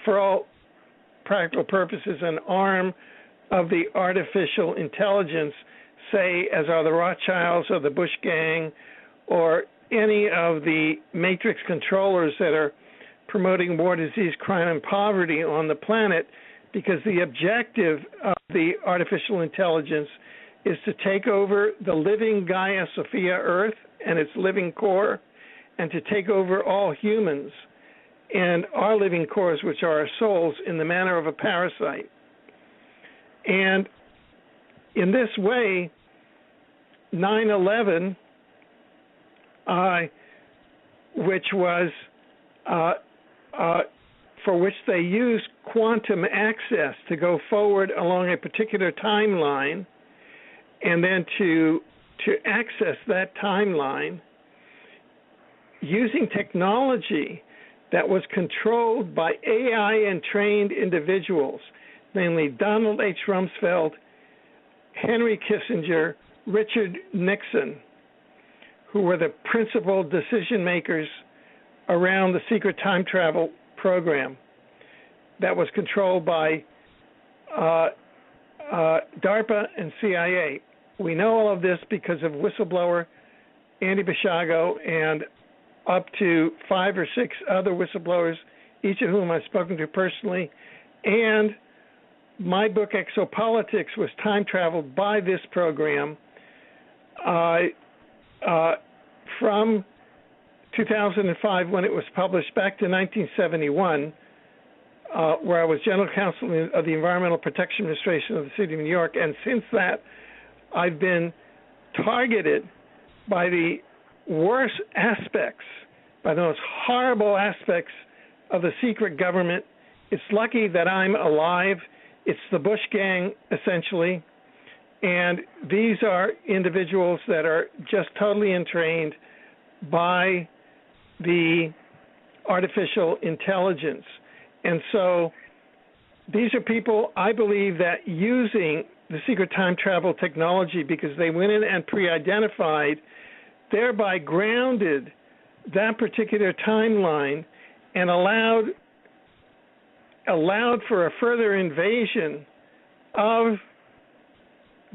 for all practical purposes, an arm of the artificial intelligence, say, as are the Rothschilds or the Bush gang or any of the matrix controllers that are promoting war, disease, crime, and poverty on the planet, because the objective of the artificial intelligence is to take over the living Gaia Sophia Earth and its living core, and to take over all humans and our living cores, which are our souls, in the manner of a parasite. And in this way, 9/11, which was for which they used quantum access to go forward along a particular timeline, and then to access that timeline using technology that was controlled by AI and trained individuals, namely Donald H. Rumsfeld, Henry Kissinger, Richard Nixon, who were the principal decision makers around the secret time travel program that was controlled by DARPA and CIA. We know all of this because of whistleblower Andy Bishago and up to 5 or 6 other whistleblowers, each of whom I've spoken to personally. And my book, Exopolitics, was time traveled by this program from 2005, when it was published, back to 1971, where I was General Counsel of the Environmental Protection Administration of the City of New York. And since that, I've been targeted by the worst aspects, by the most horrible aspects of the secret government. It's lucky that I'm alive. It's the Bush gang, essentially. And these are individuals that are just totally entrained by the artificial intelligence. And so these are people, I believe, that using the secret time travel technology, because they went in and pre-identified, thereby grounded that particular timeline and allowed for a further invasion of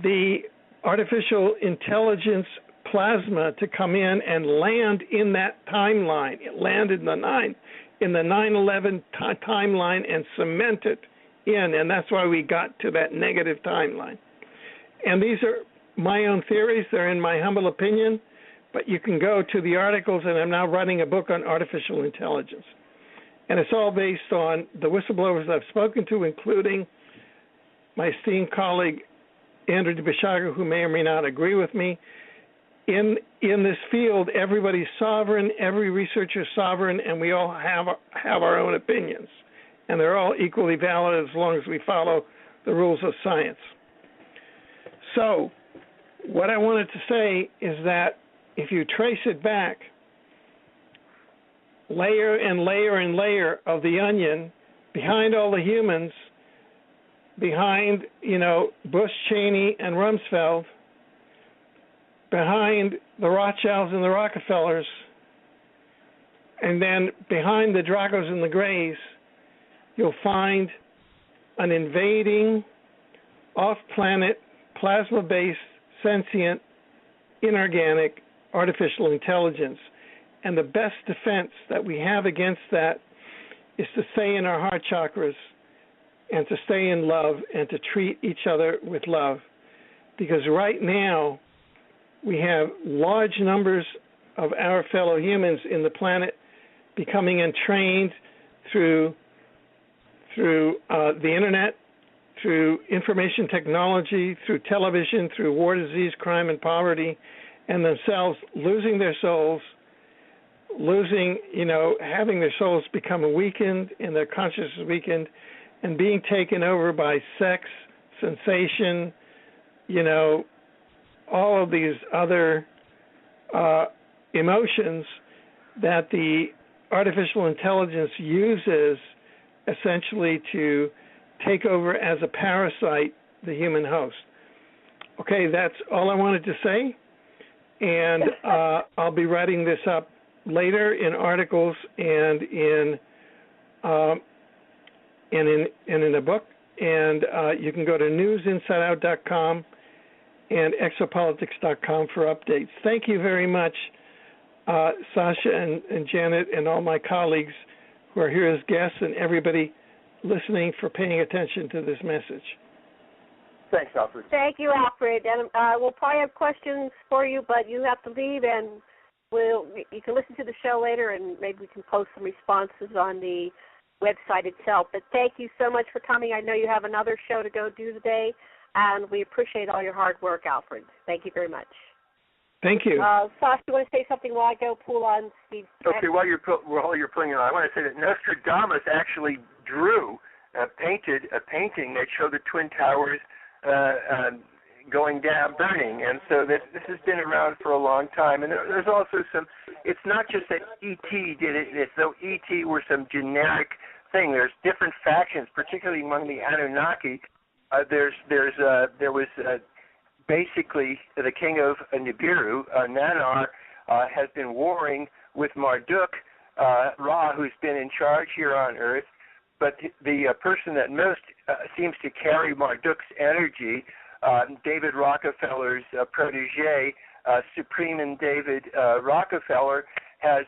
the artificial intelligence plasma to come in and land in that timeline. It landed in the 9/11 timeline and cement it in, and that's why we got to that negative timeline. And these are my own theories. They're in my humble opinion, but you can go to the articles, and I'm now writing a book on artificial intelligence. And it's all based on the whistleblowers I've spoken to, including my esteemed colleague, Andrew Bishago, who may or may not agree with me. In this field, everybody's sovereign, every researcher's sovereign, and we all have our own opinions. And they're all equally valid as long as we follow the rules of science. So what I wanted to say is that if you trace it back, layer and layer and layer of the onion, behind all the humans, behind, Bush, Cheney, and Rumsfeld, behind the Rothschilds and the Rockefellers, and then behind the Dragos and the Greys, you'll find an invading, off-planet, plasma-based, sentient, inorganic, artificial intelligence. And the best defense that we have against that is to stay in our heart chakras and to stay in love and to treat each other with love. Because right now, we have large numbers of our fellow humans in the planet becoming entrained through the internet, through information technology, through television, through war, disease, crime, and poverty, and themselves losing their souls, having their souls become weakened and their consciousness weakened, and being taken over by sex, sensation, all of these other emotions that the artificial intelligence uses essentially to take over as a parasite the human host. Okay, that's all I wanted to say, and I'll be writing this up later in articles and in a book, and you can go to newsinsideout.com and exopolitics.com for updates. Thank you very much, Sasha and Janet and all my colleagues who are here as guests, and everybody listening for paying attention to this message. Thanks, Alfred. Thank you, Alfred. And we'll probably have questions for you, but you have to leave, and you can listen to the show later, and maybe we can post some responses on the website itself. But thank you so much for coming. I know you have another show to go do today, and we appreciate all your hard work, Alfred. Thank you very much. Thank you. Sasha, you want to say something while I go pull on Steve? Okay, while you're pulling it on, I want to say that Nostradamus actually painted a painting that showed the Twin Towers going down, burning, and so this has been around for a long time. And there's also it's not just that E.T. did it, it's though E.T. were some generic thing. There's different factions, particularly among the Anunnaki. There was basically the king of Nibiru, Nanar, has been warring with Marduk, Ra, who's been in charge here on Earth. But the person that most seems to carry Marduk's energy, David Rockefeller's protege, Supreme David Rockefeller, has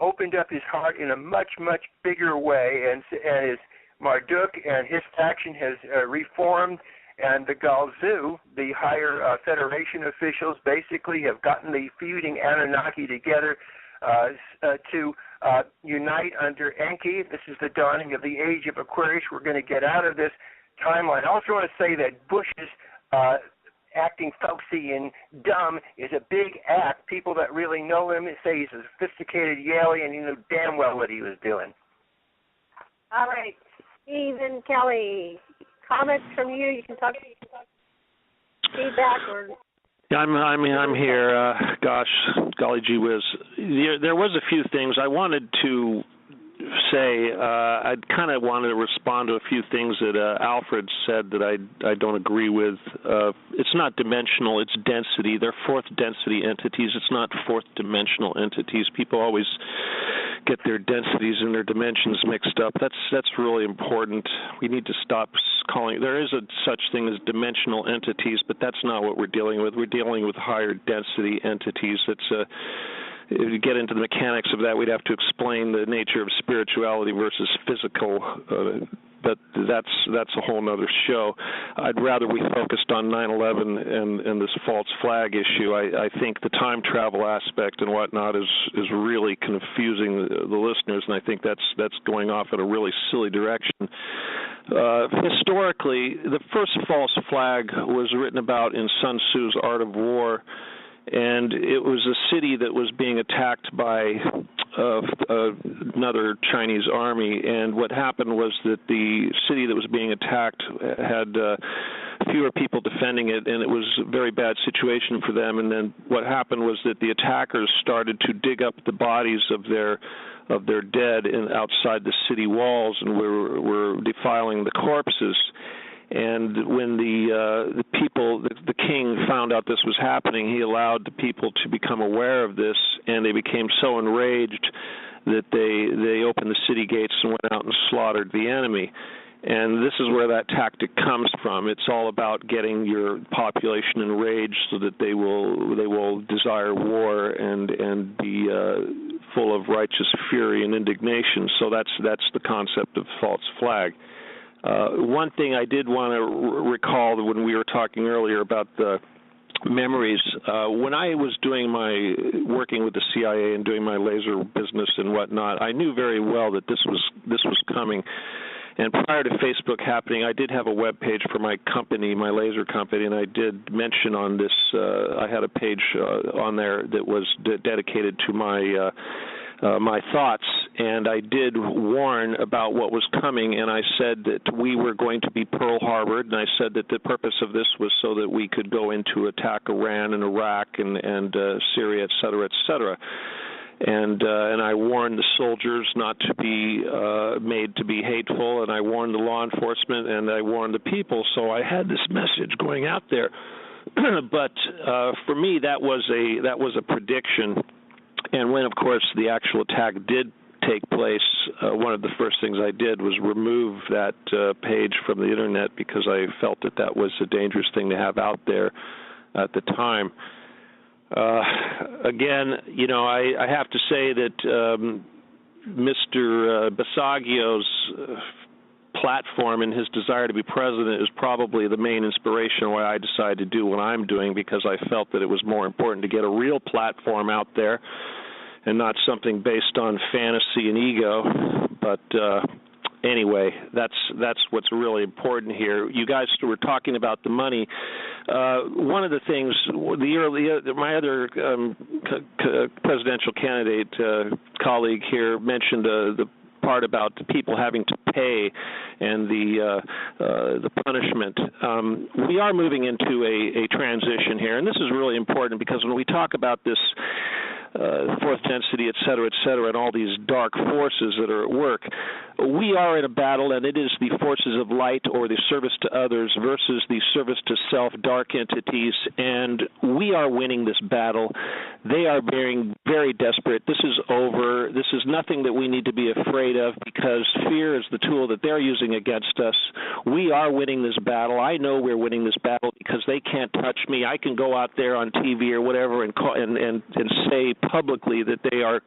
opened up his heart in a much, much bigger way, and his Marduk and his faction has reformed, and the Galzu, the higher Federation officials, basically have gotten the feuding Anunnaki together to unite under Enki. This is the dawning of the age of Aquarius. We're going to get out of this timeline. I also want to say that Bush's acting folksy and dumb is a big act. People that really know him say he's a sophisticated Yaley, and he knew damn well what he was doing. All right. Steve and Kelley, comments from you. You can talk feedback or... Yeah, I'm here. Golly gee whiz. There was a few things I wanted to say. I kind of wanted to respond to a few things that Alfred said that I don't agree with. It's not dimensional, it's density. They're fourth density entities. It's not fourth dimensional entities. People always get their densities and their dimensions mixed up. That's really important. We need to stop calling. There is a such thing as dimensional entities, but that's not what we're dealing with. We're dealing with higher density entities. If you get into the mechanics of that, we'd have to explain the nature of spirituality versus physical, but that's a whole other show. I'd rather we focused on 9/11 and this false flag issue. I think the time travel aspect and whatnot is really confusing the listeners, and I think that's going off in a really silly direction. Historically, the first false flag was written about in Sun Tzu's Art of War, and it was a city that was being attacked by another Chinese army, and what happened was that the city that was being attacked had fewer people defending it, and it was a very bad situation for them. And then what happened was that the attackers started to dig up the bodies of their dead outside the city walls, and were defiling the corpses. And when the king found out this was happening, he allowed the people to become aware of this, and they became so enraged that they opened the city gates and went out and slaughtered the enemy. And this is where that tactic comes from. It's all about getting your population enraged so that they will desire war and be full of righteous fury and indignation. So that's the concept of false flag. One thing I did want to recall when we were talking earlier about the memories, when I was working with the CIA and doing my laser business and whatnot, I knew very well that this was coming. And prior to Facebook happening, I did have a web page for my company, my laser company, and I did mention on this, I had a page on there that was dedicated to my thoughts, and I did warn about what was coming, and I said that we were going to be Pearl Harbored, and I said that the purpose of this was so that we could go into attack Iran and Iraq and Syria, et cetera, et cetera. And I warned the soldiers not to be made to be hateful, and I warned the law enforcement, and I warned the people. So I had this message going out there. But for me, that was a prediction. And when, of course, the actual attack did take place, one of the first things I did was remove that page from the Internet because I felt that was a dangerous thing to have out there at the time. Again, I have to say that Mr. Basaggio's platform and his desire to be president is probably the main inspiration why I decided to do what I'm doing, because I felt that it was more important to get a real platform out there and not something based on fantasy and ego. But anyway, that's what's really important here. You guys were talking about the money. One of the things, my other presidential candidate colleague here mentioned the part about the people having to pay and the punishment. We are moving into a transition here, and this is really important because when we talk about this fourth density, et cetera, and all these dark forces that are at work, we are in a battle, and it is the forces of light or the service to others versus the service to self, dark entities, and we are winning this battle. They are being very desperate. This is over. This is nothing that we need to be afraid of because fear is the tool that they're using against us. We are winning this battle. I know we're winning this battle because they can't touch me. I can go out there on TV or whatever and say publicly that they are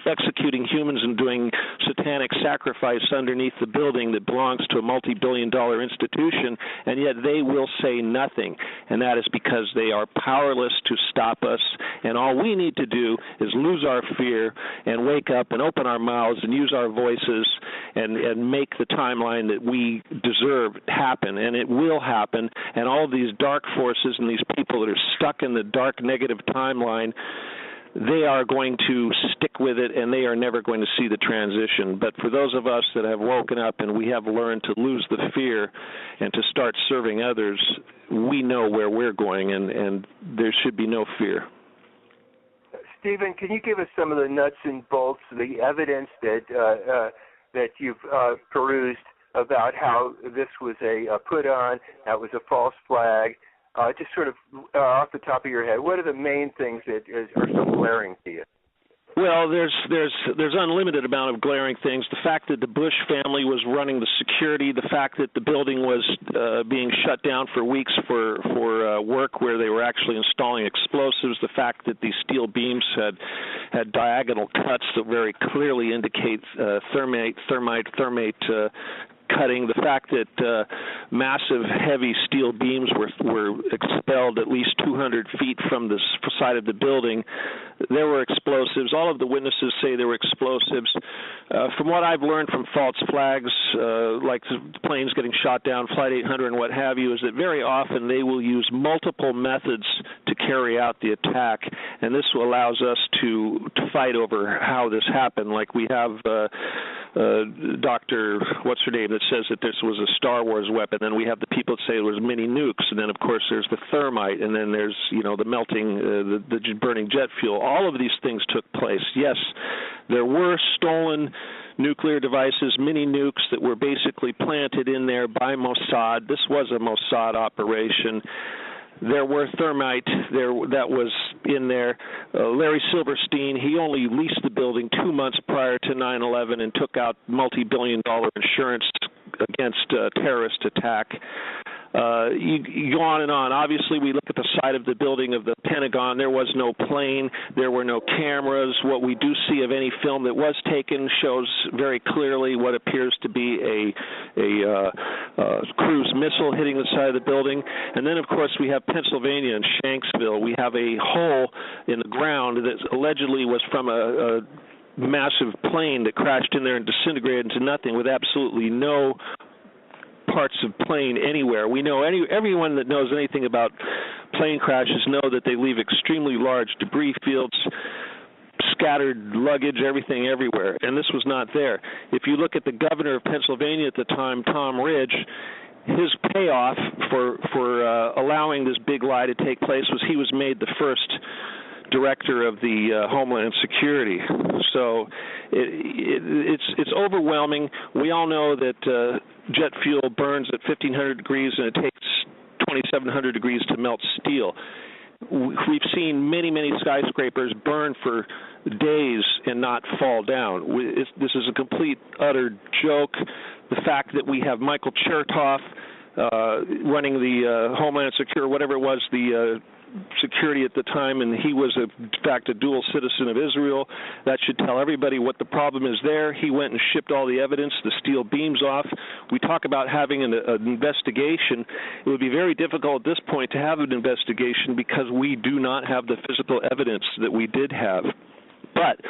executing humans and doing satanic sacrifice underneath the building that belongs to a multi-billion-dollar institution, and yet they will say nothing. And that is because they are powerless to stop us, and all we need to do is lose our fear and wake up and open our mouths and use our voices and make the timeline that we deserve happen, and it will happen. And all of these dark forces and these people that are stuck in the dark negative timeline, they are going to stick with it, and they are never going to see the transition. But for those of us that have woken up and we have learned to lose the fear and to start serving others, we know where we're going, and there should be no fear. Stephen, can you give us some of the nuts and bolts, the evidence that you've perused about how this was a put-on, that was a false flag? Just sort of off the top of your head, what are the main things that are so glaring to you? Well, there's unlimited amount of glaring things. The fact that the Bush family was running the security, the fact that the building was being shut down for weeks for work where they were actually installing explosives, the fact that these steel beams had diagonal cuts that very clearly indicate thermite cutting, the fact that massive heavy steel beams were expelled at least 200 feet from the side of the building. There were explosives. All of the witnesses say there were explosives. From what I've learned from false flags, like the planes getting shot down, Flight 800 and what have you, is that very often they will use multiple methods to carry out the attack, and this allows us to fight over how this happened. Like we have Dr. what's her name that says that this was a Star Wars weapon. Then we have the people that say it was mini nukes, and then of course there's the thermite, and then there's the melting, the burning jet fuel. All of these things took place. Yes, there were stolen nuclear devices, mini nukes that were basically planted in there by Mossad. This was a Mossad operation. There were thermite that was in there. Larry Silverstein, he only leased the building 2 months prior to 9/11 and took out multi-billion-dollar insurance against a terrorist attack. You go on and on. Obviously, we look at the side of the building of the Pentagon. There was no plane. There were no cameras. What we do see of any film that was taken shows very clearly what appears to be a cruise missile hitting the side of the building. And then, of course, we have Pennsylvania and Shanksville. We have a hole in the ground that allegedly was from a massive plane that crashed in there and disintegrated into nothing with absolutely no parts of plane anywhere. We know everyone that knows anything about plane crashes know that they leave extremely large debris fields, scattered luggage, everything everywhere, and this was not there. If you look at the governor of Pennsylvania at the time, Tom Ridge, his payoff for allowing this big lie to take place was he was made the first director of the Homeland Security. So it's overwhelming. We all know that jet fuel burns at 1,500 degrees and it takes 2,700 degrees to melt steel. We've seen many, many skyscrapers burn for days and not fall down. This is a complete, utter joke. The fact that we have Michael Chertoff running the Homeland Security, whatever it was, the security at the time, and he was, in fact, a dual citizen of Israel. That should tell everybody what the problem is there. He went and shipped all the evidence, the steel beams off. We talk about having an investigation. It would be very difficult at this point to have an investigation because we do not have the physical evidence that we did have. But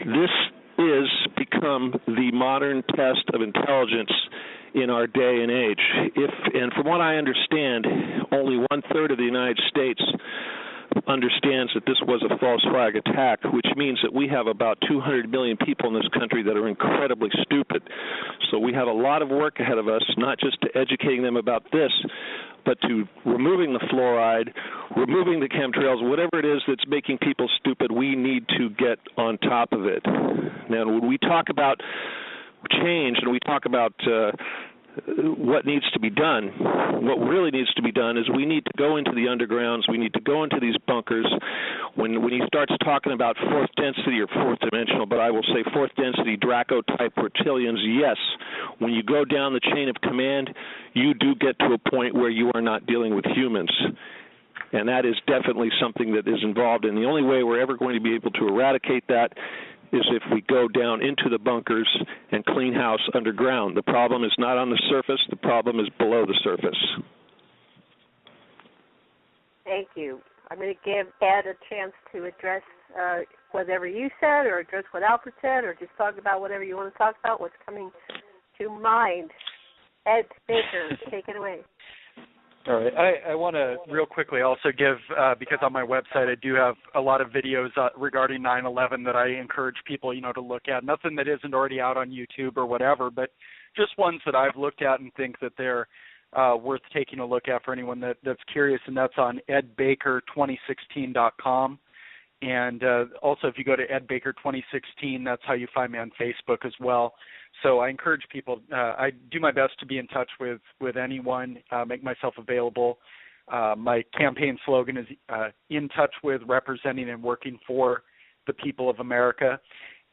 this is become the modern test of intelligence in our day and age. And from what I understand, only 1/3 of the United States understands that this was a false flag attack, which means that we have about 200 million people in this country that are incredibly stupid. So we have a lot of work ahead of us, not just to educating them about this, but to removing the fluoride, removing the chemtrails, whatever it is that's making people stupid, we need to get on top of it. Now, when we talk about change and we talk about what needs to be done, what really needs to be done is we need to go into the undergrounds, we need to go into these bunkers. When he starts talking about fourth density or fourth dimensional, but I will say fourth density Draco-type reptilians, yes, when you go down the chain of command, you do get to a point where you are not dealing with humans. And that is definitely something that is involved. And the only way we're ever going to be able to eradicate that is if we go down into the bunkers and clean house underground. The problem is not on the surface. The problem is below the surface. Thank you. I'm going to give Ed a chance to address whatever you said or address what Alfred said or just talk about whatever you want to talk about, what's coming to mind. Ed Baker, take it away. All right. I want to real quickly also give, because on my website I do have a lot of videos regarding 9/11 that I encourage people, to look at. Nothing that isn't already out on YouTube or whatever, but just ones that I've looked at and think that they're worth taking a look at for anyone that's curious, and that's on edbaker2016.com. And also, if you go to edbaker2016, that's how you find me on Facebook as well. So I encourage people. I do my best to be in touch with anyone, make myself available. My campaign slogan is in touch with, representing, and working for the people of America,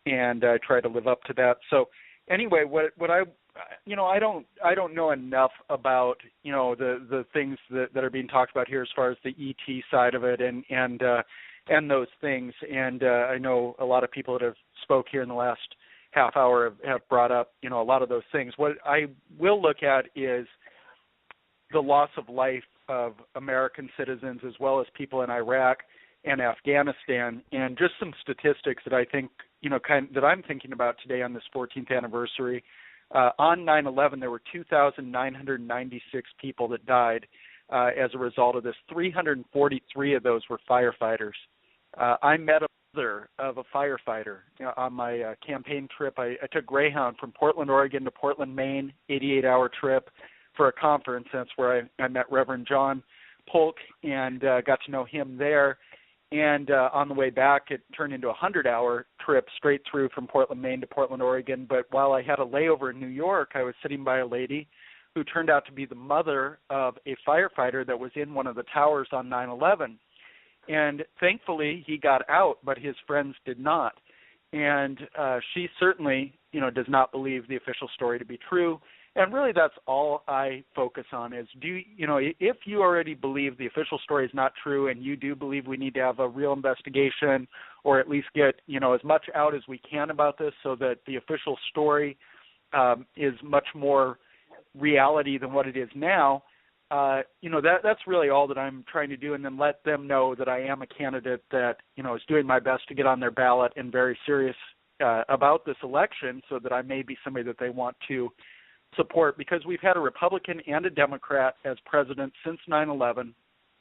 and I try to live up to that. So anyway, what I don't know enough about the things that are being talked about here as far as the ET side of it and those things. And I know a lot of people that have spoke here in the last half hour have brought up, a lot of those things. What I will look at is the loss of life of American citizens as well as people in Iraq and Afghanistan, and just some statistics that I think, that I'm thinking about today on this 14th anniversary. On 9/11, there were 2,996 people that died as a result of this. 343 of those were firefighters. I met mother of a firefighter. On my campaign trip, I took Greyhound from Portland, Oregon to Portland, Maine, 88-hour trip for a conference. That's where I met Reverend John Polk and got to know him there. And on the way back, it turned into a 100-hour trip straight through from Portland, Maine to Portland, Oregon. But while I had a layover in New York, I was sitting by a lady who turned out to be the mother of a firefighter that was in one of the towers on 9/11. And thankfully, he got out, but his friends did not. And she certainly, does not believe the official story to be true. And really, that's all I focus on is, if you already believe the official story is not true and you do believe we need to have a real investigation or at least get, as much out as we can about this so that the official story is much more reality than what it is now, that's really all that I'm trying to do, and then let them know that I am a candidate that, is doing my best to get on their ballot and very serious about this election so that I may be somebody that they want to support, because we've had a Republican and a Democrat as president since 9/11.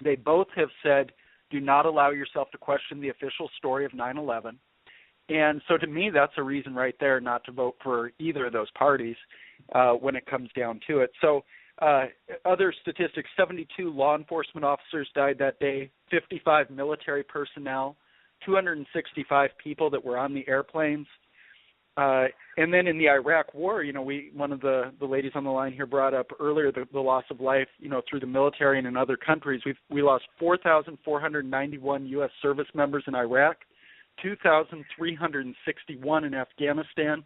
They both have said, do not allow yourself to question the official story of 9/11. And so to me, that's a reason right there not to vote for either of those parties when it comes down to it. So other statistics, 72 law enforcement officers died that day, 55 military personnel, 265 people that were on the airplanes. And then in the Iraq War, one of the ladies on the line here brought up earlier the loss of life, through the military and in other countries. We lost 4,491 U.S. service members in Iraq, 2,361 in Afghanistan,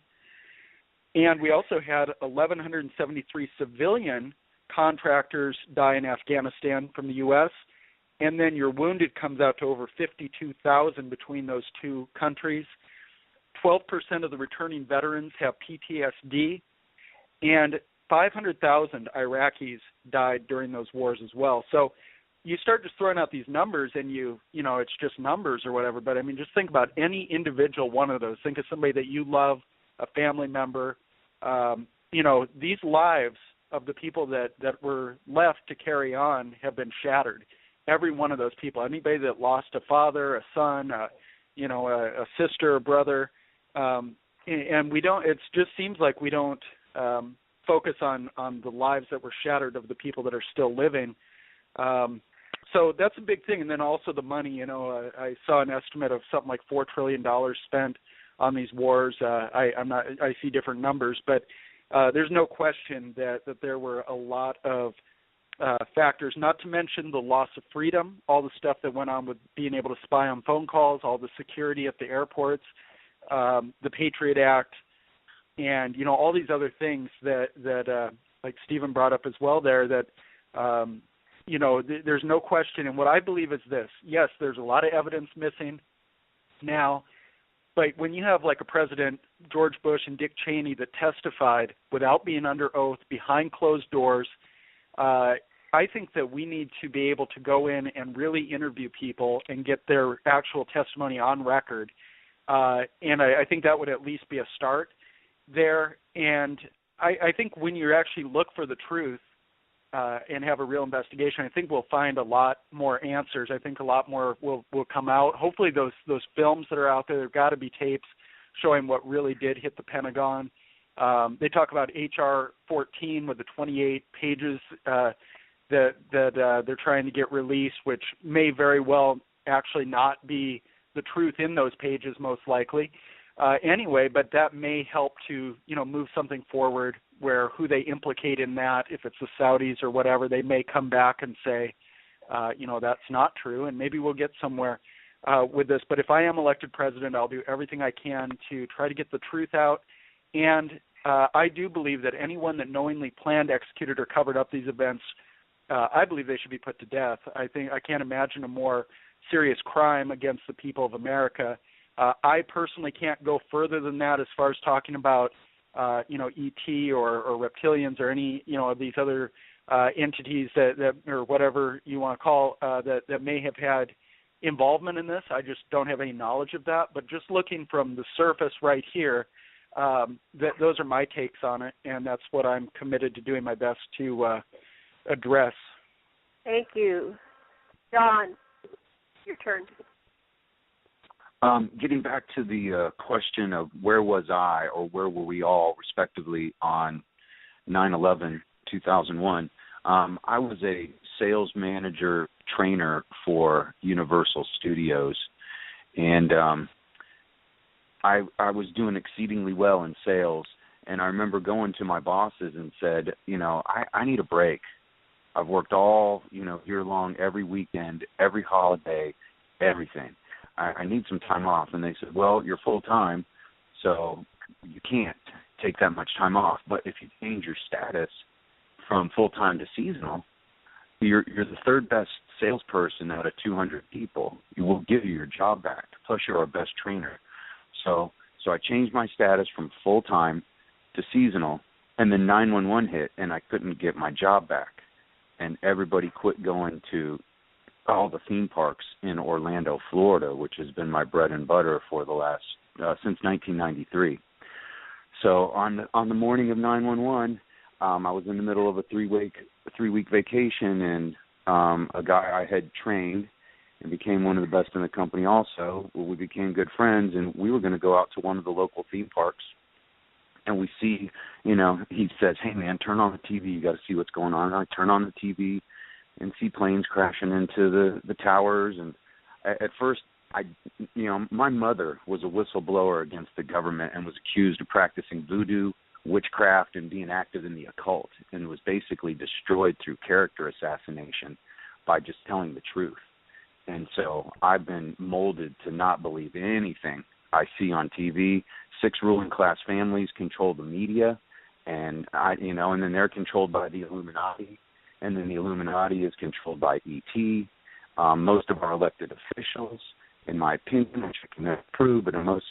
and we also had 1,173 civilian contractors die in Afghanistan from the U.S., and then your wounded comes out to over 52,000 between those two countries. 12% of the returning veterans have PTSD, and 500,000 Iraqis died during those wars as well. So you start just throwing out these numbers and it's just numbers or whatever, but I mean, just think about any individual one of those. Think of somebody that you love, a family member. These lives of the people that were left to carry on have been shattered. Every one of those people, anybody that lost a father, a son, a sister, a brother, and we don't. It just seems like we don't focus on the lives that were shattered of the people that are still living. So that's a big thing. And then also the money. I saw an estimate of something like $4 trillion spent on these wars. I see different numbers, but there's no question that there were a lot of factors, not to mention the loss of freedom, all the stuff that went on with being able to spy on phone calls, all the security at the airports, the Patriot Act, and all these other things that like Stephen brought up as well there, that there's no question. And what I believe is this: yes, there's a lot of evidence missing now, but when you have like a President George Bush and Dick Cheney that testified without being under oath behind closed doors, I think that we need to be able to go in and really interview people and get their actual testimony on record. And I think that would at least be a start there. And I think when you actually look for the truth and have a real investigation, I think we'll find a lot more answers. I think a lot more will come out. Hopefully those films that are out there, there've got to be tapes showing what really did hit the Pentagon. They talk about H.R. 14 with the 28 pages that they're trying to get released, which may very well actually not be the truth in those pages, most likely. Anyway, but that may help to, move something forward where who they implicate in that, if it's the Saudis or whatever, they may come back and say, that's not true, and maybe we'll get somewhere with this. But if I am elected president, I'll do everything I can to try to get the truth out. And I do believe that anyone that knowingly planned, executed, or covered up these events, I believe they should be put to death. I can't imagine a more serious crime against the people of America. I personally can't go further than that as far as talking about, ET or reptilians or any, of these other entities that or whatever you want to call that may have had involvement in this. I just don't have any knowledge of that. But just looking from the surface right here, those are my takes on it, and that's what I'm committed to doing my best to address. Thank you. John, your turn. Getting back to the question of where was I or where were we all, respectively, on 9/11/2001, I was a sales manager trainer for Universal Studios, and I was doing exceedingly well in sales. And I remember going to my bosses and said, I need a break. I've worked all, year long, every weekend, every holiday, everything. I need some time off. And they said, well, you're full-time, so you can't take that much time off. But if you change your status from full-time to seasonal, you're the third best salesperson out of 200 people. You will give you your job back, plus you're our best trainer. So I changed my status from full-time to seasonal, and then 9/11 hit, and I couldn't get my job back. And everybody quit going to all the theme parks in Orlando, Florida, which has been my bread and butter for the last since 1993. So on the morning of 9/11, I was in the middle of a three-week vacation, and a guy I had trained and became one of the best in the company also. We became good friends, and we were going to go out to one of the local theme parks. And we see, he says, hey, man, turn on the TV. You got to see what's going on. And I turn on the TV and see planes crashing into the towers. And at first, my mother was a whistleblower against the government and was accused of practicing voodoo, witchcraft, and being active in the occult, and was basically destroyed through character assassination by just telling the truth. And so I've been molded to not believe anything I see on TV. 6 ruling class families control the media, and and then they're controlled by the Illuminati, and then the Illuminati is controlled by ET. Most of our elected officials, in my opinion, which I cannot prove, but most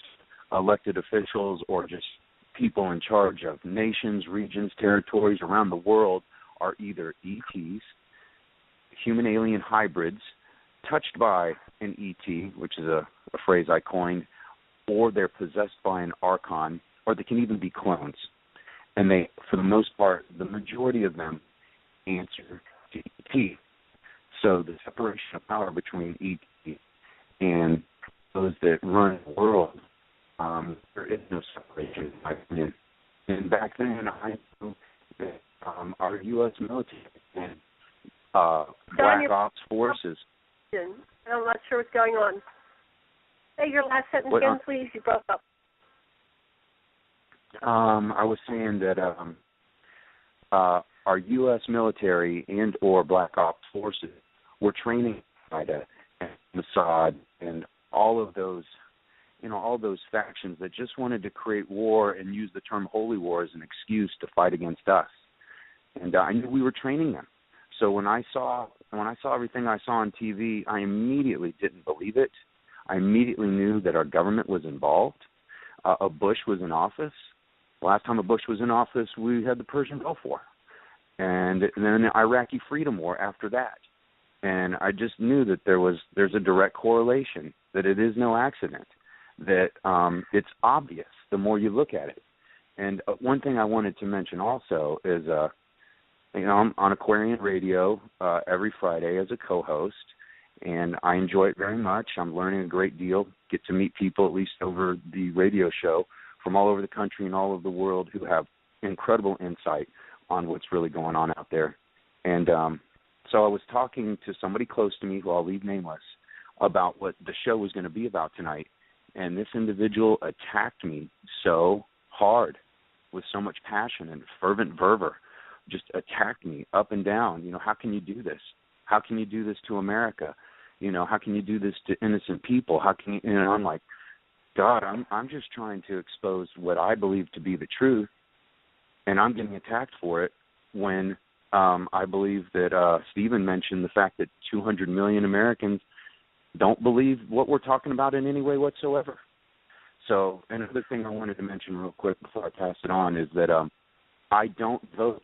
elected officials or just people in charge of nations, regions, territories around the world are either ETs, human alien hybrids, touched by an ET, which is a phrase I coined, or they're possessed by an archon, or they can even be clones. And they, for the most part, the majority of them answer to ET. So the separation of power between ET and those that run the world, there is no separation, in my opinion. And back then, I knew that our U.S. military and Black Ops forces. I'm not sure what's going on. Say your last sentence again, please. You broke up. I was saying that our U.S. military and or Black Ops forces were training Al-Qaeda and Mossad and all of those, all those factions that just wanted to create war and use the term holy war as an excuse to fight against us. And I knew we were training them. So when I saw everything I saw on TV, I immediately didn't believe it. I immediately knew that our government was involved. A Bush was in office. The last time a Bush was in office, we had the Persian Gulf War. And then the Iraqi Freedom War after that. And I just knew that there's a direct correlation, that it is no accident, that it's obvious the more you look at it. And one thing I wanted to mention also is, I'm on Aquarian Radio every Friday as a co-host, and I enjoy it very much. I'm learning a great deal, get to meet people, at least over the radio show, from all over the country and all over the world who have incredible insight on what's really going on out there. And so I was talking to somebody close to me, who I'll leave nameless, about what the show was going to be about tonight. And this individual attacked me so hard, with so much passion and fervent fervor, just attacked me up and down. How can you do this? How can you do this to America? How can you do this to innocent people? How can you? I'm like, God, I'm just trying to expose what I believe to be the truth, and I'm getting attacked for it when I believe that Stephen mentioned the fact that 200 million Americans don't believe what we're talking about in any way whatsoever. So another thing I wanted to mention real quick before I pass it on is that I don't vote.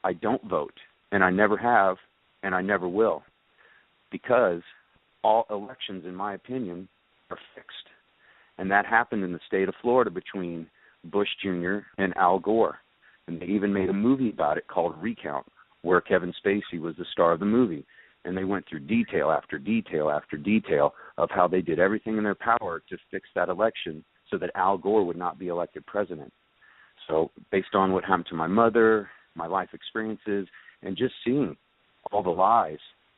I don't vote, and I never have, and I never will, because all elections, in my opinion, are fixed. And that happened in the state of Florida between Bush Jr. and Al Gore. And they even made a movie about it called Recount, where Kevin Spacey was the star of the movie. And they went through detail after detail after detail of how they did everything in their power to fix that election so that Al Gore would not be elected president. So based on what happened to my mother, my life experiences, and just seeing all the lies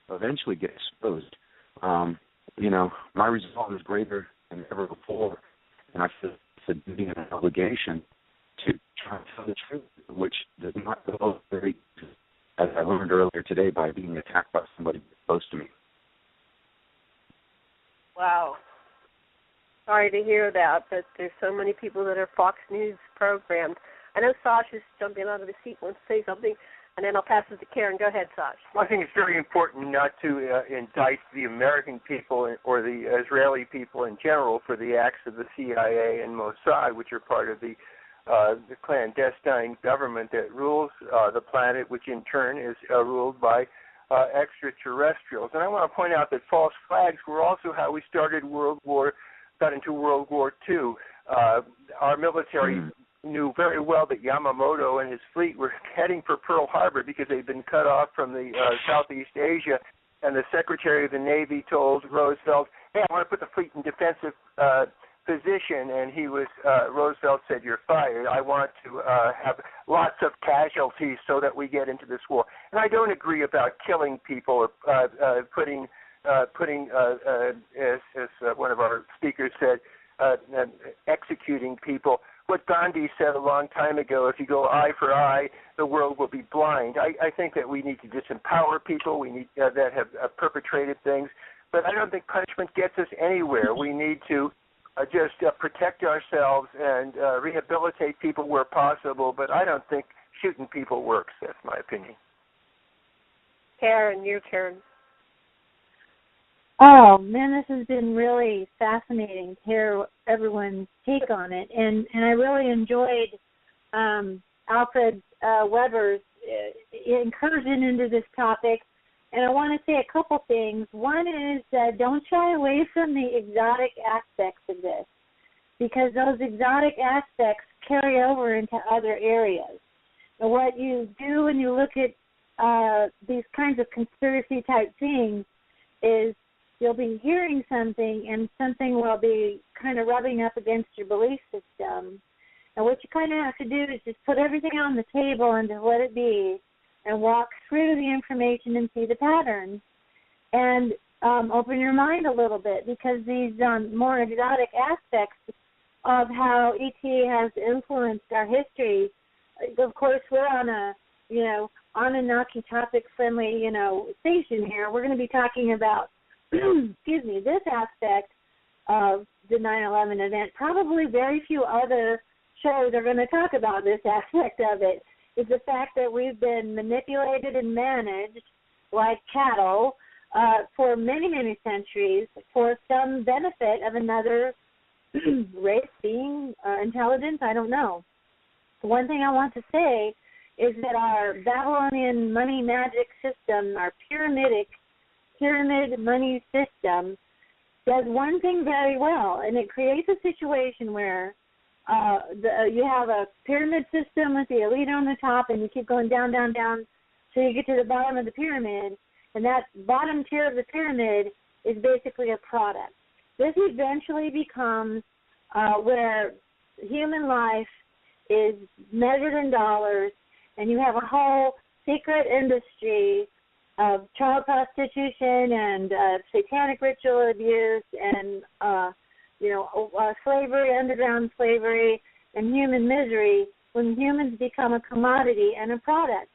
eventually get exposed, my resolve is greater than ever before. And I feel it's a duty and an obligation to try to tell the truth, which does not go very easy, as I learned earlier today by being attacked by somebody close to me. Wow. Sorry to hear that, but there's so many people that are Fox News programmed. I know Sasha's jumping out of the seat, wants to say something, and then I'll pass it to Karen. Go ahead, Sasha. Well, I think it's very important not to indict the American people or the Israeli people in general for the acts of the CIA and Mossad, which are part of the clandestine government that rules the planet, which in turn is ruled by extraterrestrials. And I want to point out that false flags were also how we got into World War II. Our military knew very well that Yamamoto and his fleet were heading for Pearl Harbor because they'd been cut off from the Southeast Asia, and the Secretary of the Navy told Roosevelt, hey, I want to put the fleet in defensive position, and Roosevelt said, you're fired. I want to have lots of casualties so that we get into this war. And I don't agree about killing people or putting as one of our speakers said, executing people. What Gandhi said a long time ago, if you go eye for eye, the world will be blind. I think that we need to disempower people we need that have perpetrated things, but I don't think punishment gets us anywhere. We need to just protect ourselves and rehabilitate people where possible, but I don't think shooting people works. That's my opinion. Karen, your turn. Oh, man, this has been really fascinating to hear everyone's take on it. And I really enjoyed Alfred Weber's incursion into this topic. And I want to say a couple things. One is don't shy away from the exotic aspects of this, because those exotic aspects carry over into other areas. And what you do when you look at these kinds of conspiracy-type things is you'll be hearing something, and something will be kind of rubbing up against your belief system. And what you kind of have to do is just put everything on the table and just let it be, and walk through the information and see the patterns, and open your mind a little bit, because these more exotic aspects of how ET has influenced our history. Of course, we're on a Anunnaki topic-friendly station here. We're going to be talking about this aspect of the 9/11 event. Probably very few other shows are going to talk about this aspect of it. Is the fact that we've been manipulated and managed like cattle for many, many centuries for some benefit of another race, being, intelligence, I don't know. One thing I want to say is that our Babylonian money magic system, our pyramid money system, does one thing very well, and it creates a situation where you have a pyramid system with the elite on the top, and you keep going down, down, down, so you get to the bottom of the pyramid, and that bottom tier of the pyramid is basically a product. This eventually becomes where human life is measured in dollars, and you have a whole secret industry of child prostitution and satanic ritual abuse and slavery, underground slavery, and human misery, when humans become a commodity and a product.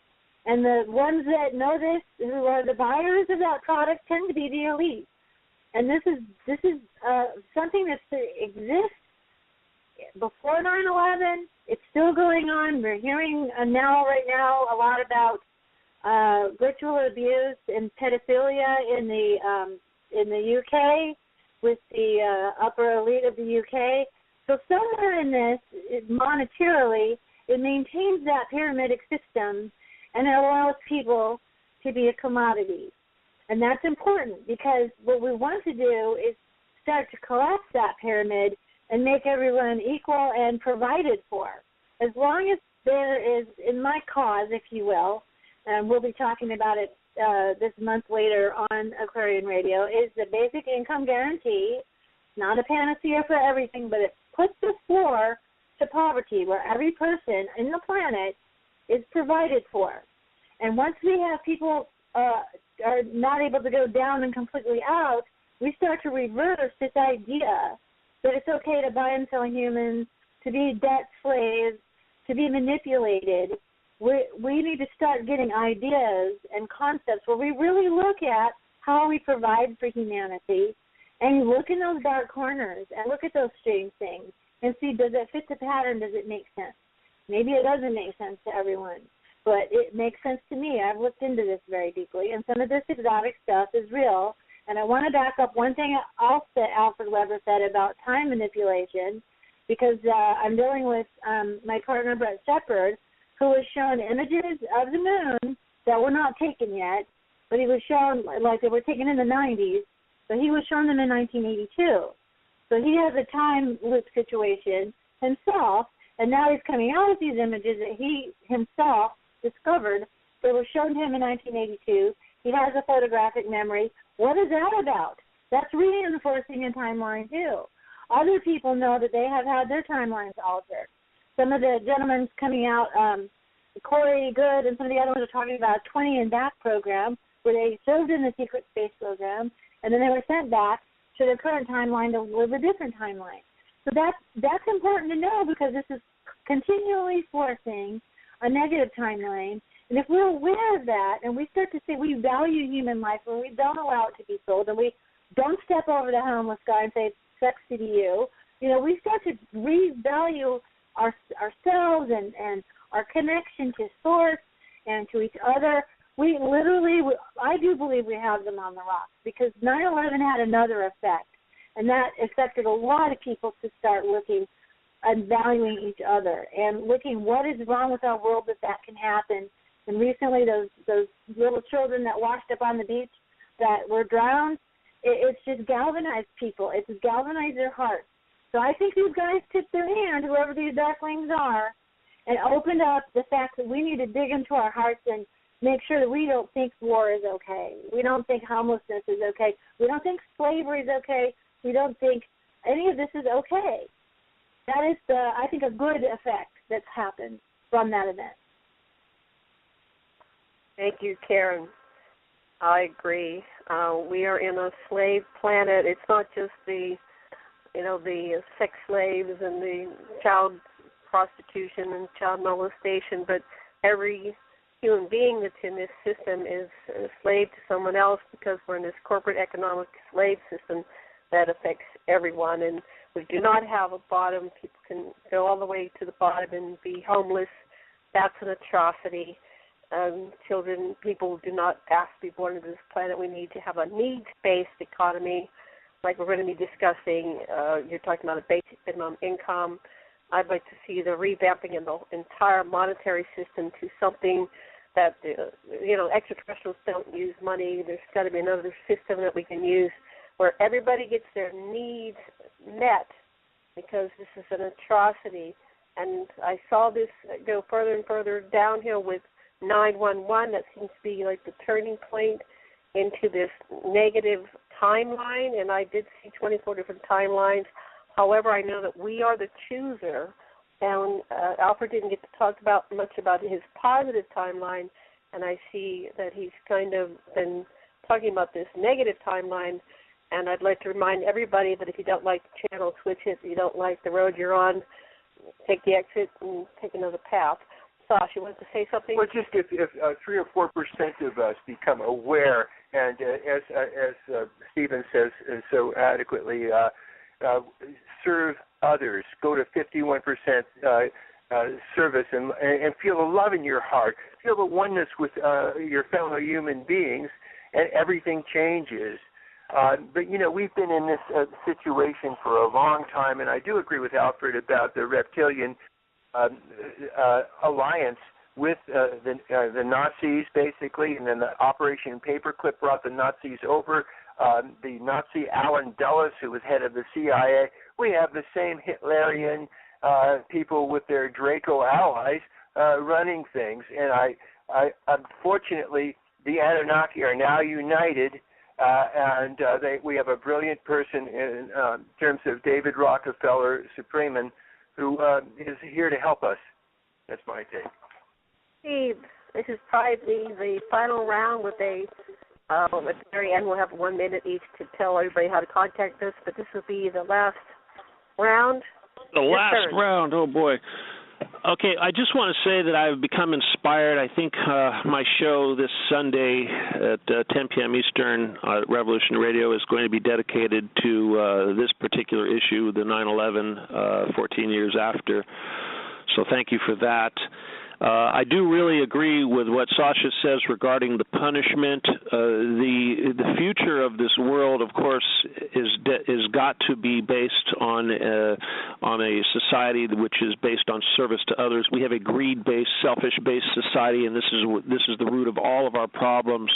And the ones that know this, who are the buyers of that product, tend to be the elite. And this is something that exists before 9/11. It's still going on. We're hearing right now a lot about ritual abuse and pedophilia in the UK, with the upper elite of the UK. So somewhere in this, monetarily, it maintains that pyramidic system, and it allows people to be a commodity. And that's important, because what we want to do is start to collapse that pyramid and make everyone equal and provided for. As long as there is, in my cause, if you will, and we'll be talking about it this month later on Aquarian Radio is the basic income guarantee. Not a panacea for everything, but it puts the floor to poverty where every person in the planet is provided for. And once we have people are not able to go down and completely out, we start to reverse this idea that it's okay to buy and sell humans, to be debt slaves, to be manipulated. We need to start getting ideas and concepts where we really look at how we provide for humanity, and you look in those dark corners and look at those strange things and see, does it fit the pattern? Does it make sense? Maybe it doesn't make sense to everyone, but it makes sense to me. I've looked into this very deeply, and some of this exotic stuff is real. And I want to back up one thing else that Alfred Webre said about time manipulation, because I'm dealing with my partner, Brett Shepard, who was shown images of the moon that were not taken yet, but he was shown, like they were taken in the 90s, but he was shown them in 1982. So he has a time loop situation himself, and now he's coming out with these images that he himself discovered that were shown to him in 1982. He has a photographic memory. What is that about? That's reinforcing a timeline, too. Other people know that they have had their timelines altered. Some of the gentlemen coming out, Corey Good and some of the other ones are talking about a 20 and back program where they served in the secret space program, and then they were sent back to their current timeline to live a different timeline. So that's important to know, because this is continually forcing a negative timeline. And if we're aware of that and we start to say we value human life and we don't allow it to be sold, and we don't step over the homeless guy and say, sexy to you, we start to revalue ourselves and our connection to source and to each other. We literally, I do believe we have them on the rocks, because 9/11 had another effect, and that affected a lot of people to start looking and valuing each other and looking what is wrong with our world that can happen. And recently, those little children that washed up on the beach that were drowned, it's just galvanized people. It's galvanized their hearts. So I think these guys tipped their hand, whoever these darklings are, and opened up the fact that we need to dig into our hearts and make sure that we don't think war is okay. We don't think homelessness is okay. We don't think slavery is okay. We don't think any of this is okay. That is, I think, a good effect that's happened from that event. Thank you, Karen. I agree. We are in a slave planet. It's not just the sex slaves and the child prostitution and child molestation, but every human being that's in this system is a slave to someone else, because we're in this corporate economic slave system that affects everyone. And we do not have a bottom. People can go all the way to the bottom and be homeless. That's an atrocity. People do not ask to be born into this planet. We need to have a needs-based economy, like we're going to be discussing. You're talking about a basic minimum income. I'd like to see the revamping of the entire monetary system to something that, extraterrestrials don't use money. There's got to be another system that we can use where everybody gets their needs met, because this is an atrocity. And I saw this go further and further downhill with 9/11. That seems to be like the turning point into this negative timeline, and I did see 24 different timelines. However, I know that we are the chooser, and Alfred didn't get to talk much about his positive timeline, and I see that he's kind of been talking about this negative timeline. And I'd like to remind everybody that if you don't like the channel, switch it. If you don't like the road you're on, take the exit and take another path. Sasha, you wanted to say something? Well, just if 3 or 4% of us become aware, and as Stephen says so adequately, serve others, go to 51% service, and feel the love in your heart, feel the oneness with your fellow human beings, and everything changes. But, we've been in this situation for a long time, and I do agree with Alfred about the reptilian alliance with the Nazis, basically, and then the Operation Paperclip brought the Nazis over. The Nazi Alan Dulles, who was head of the CIA, we have the same Hitlerian people with their Draco allies running things. And I unfortunately, the Anunnaki are now united, and we have a brilliant person in terms of David Rockefeller Supreman, who is here to help us. That's my take. Steve, this is probably the final round with at the very end, we'll have 1 minute each to tell everybody how to contact us, but this will be the last round. The last round, oh boy. Okay, I just want to say that I've become inspired. I think my show this Sunday at 10 p.m. Eastern at Revolution Radio is going to be dedicated to this particular issue, the 9/11, 14 years after. So thank you for that. I do really agree with what Sasha says regarding the punishment. The future of this world, of course, is got to be based on a society which is based on service to others. We have a greed-based, selfish-based society, and this is the root of all of our problems.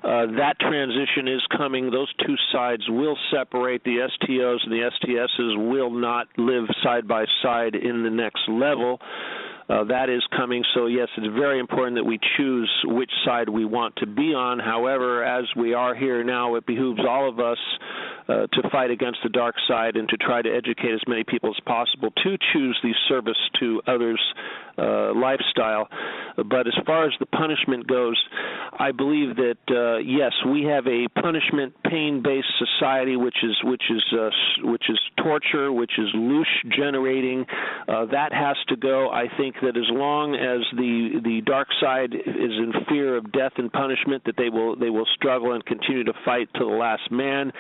That transition is coming. Those two sides will separate. The STOs and the STSs will not live side by side in the next level. That is coming, so yes, it's very important that we choose which side we want to be on. However, as we are here now, it behooves all of us to fight against the dark side and to try to educate as many people as possible to choose the service to others lifestyle. But as far as the punishment goes, I believe that yes, we have a punishment, pain-based society, which is torture, which is loosh generating. That has to go. I think that as long as the dark side is in fear of death and punishment, that they will struggle and continue to fight to the last man.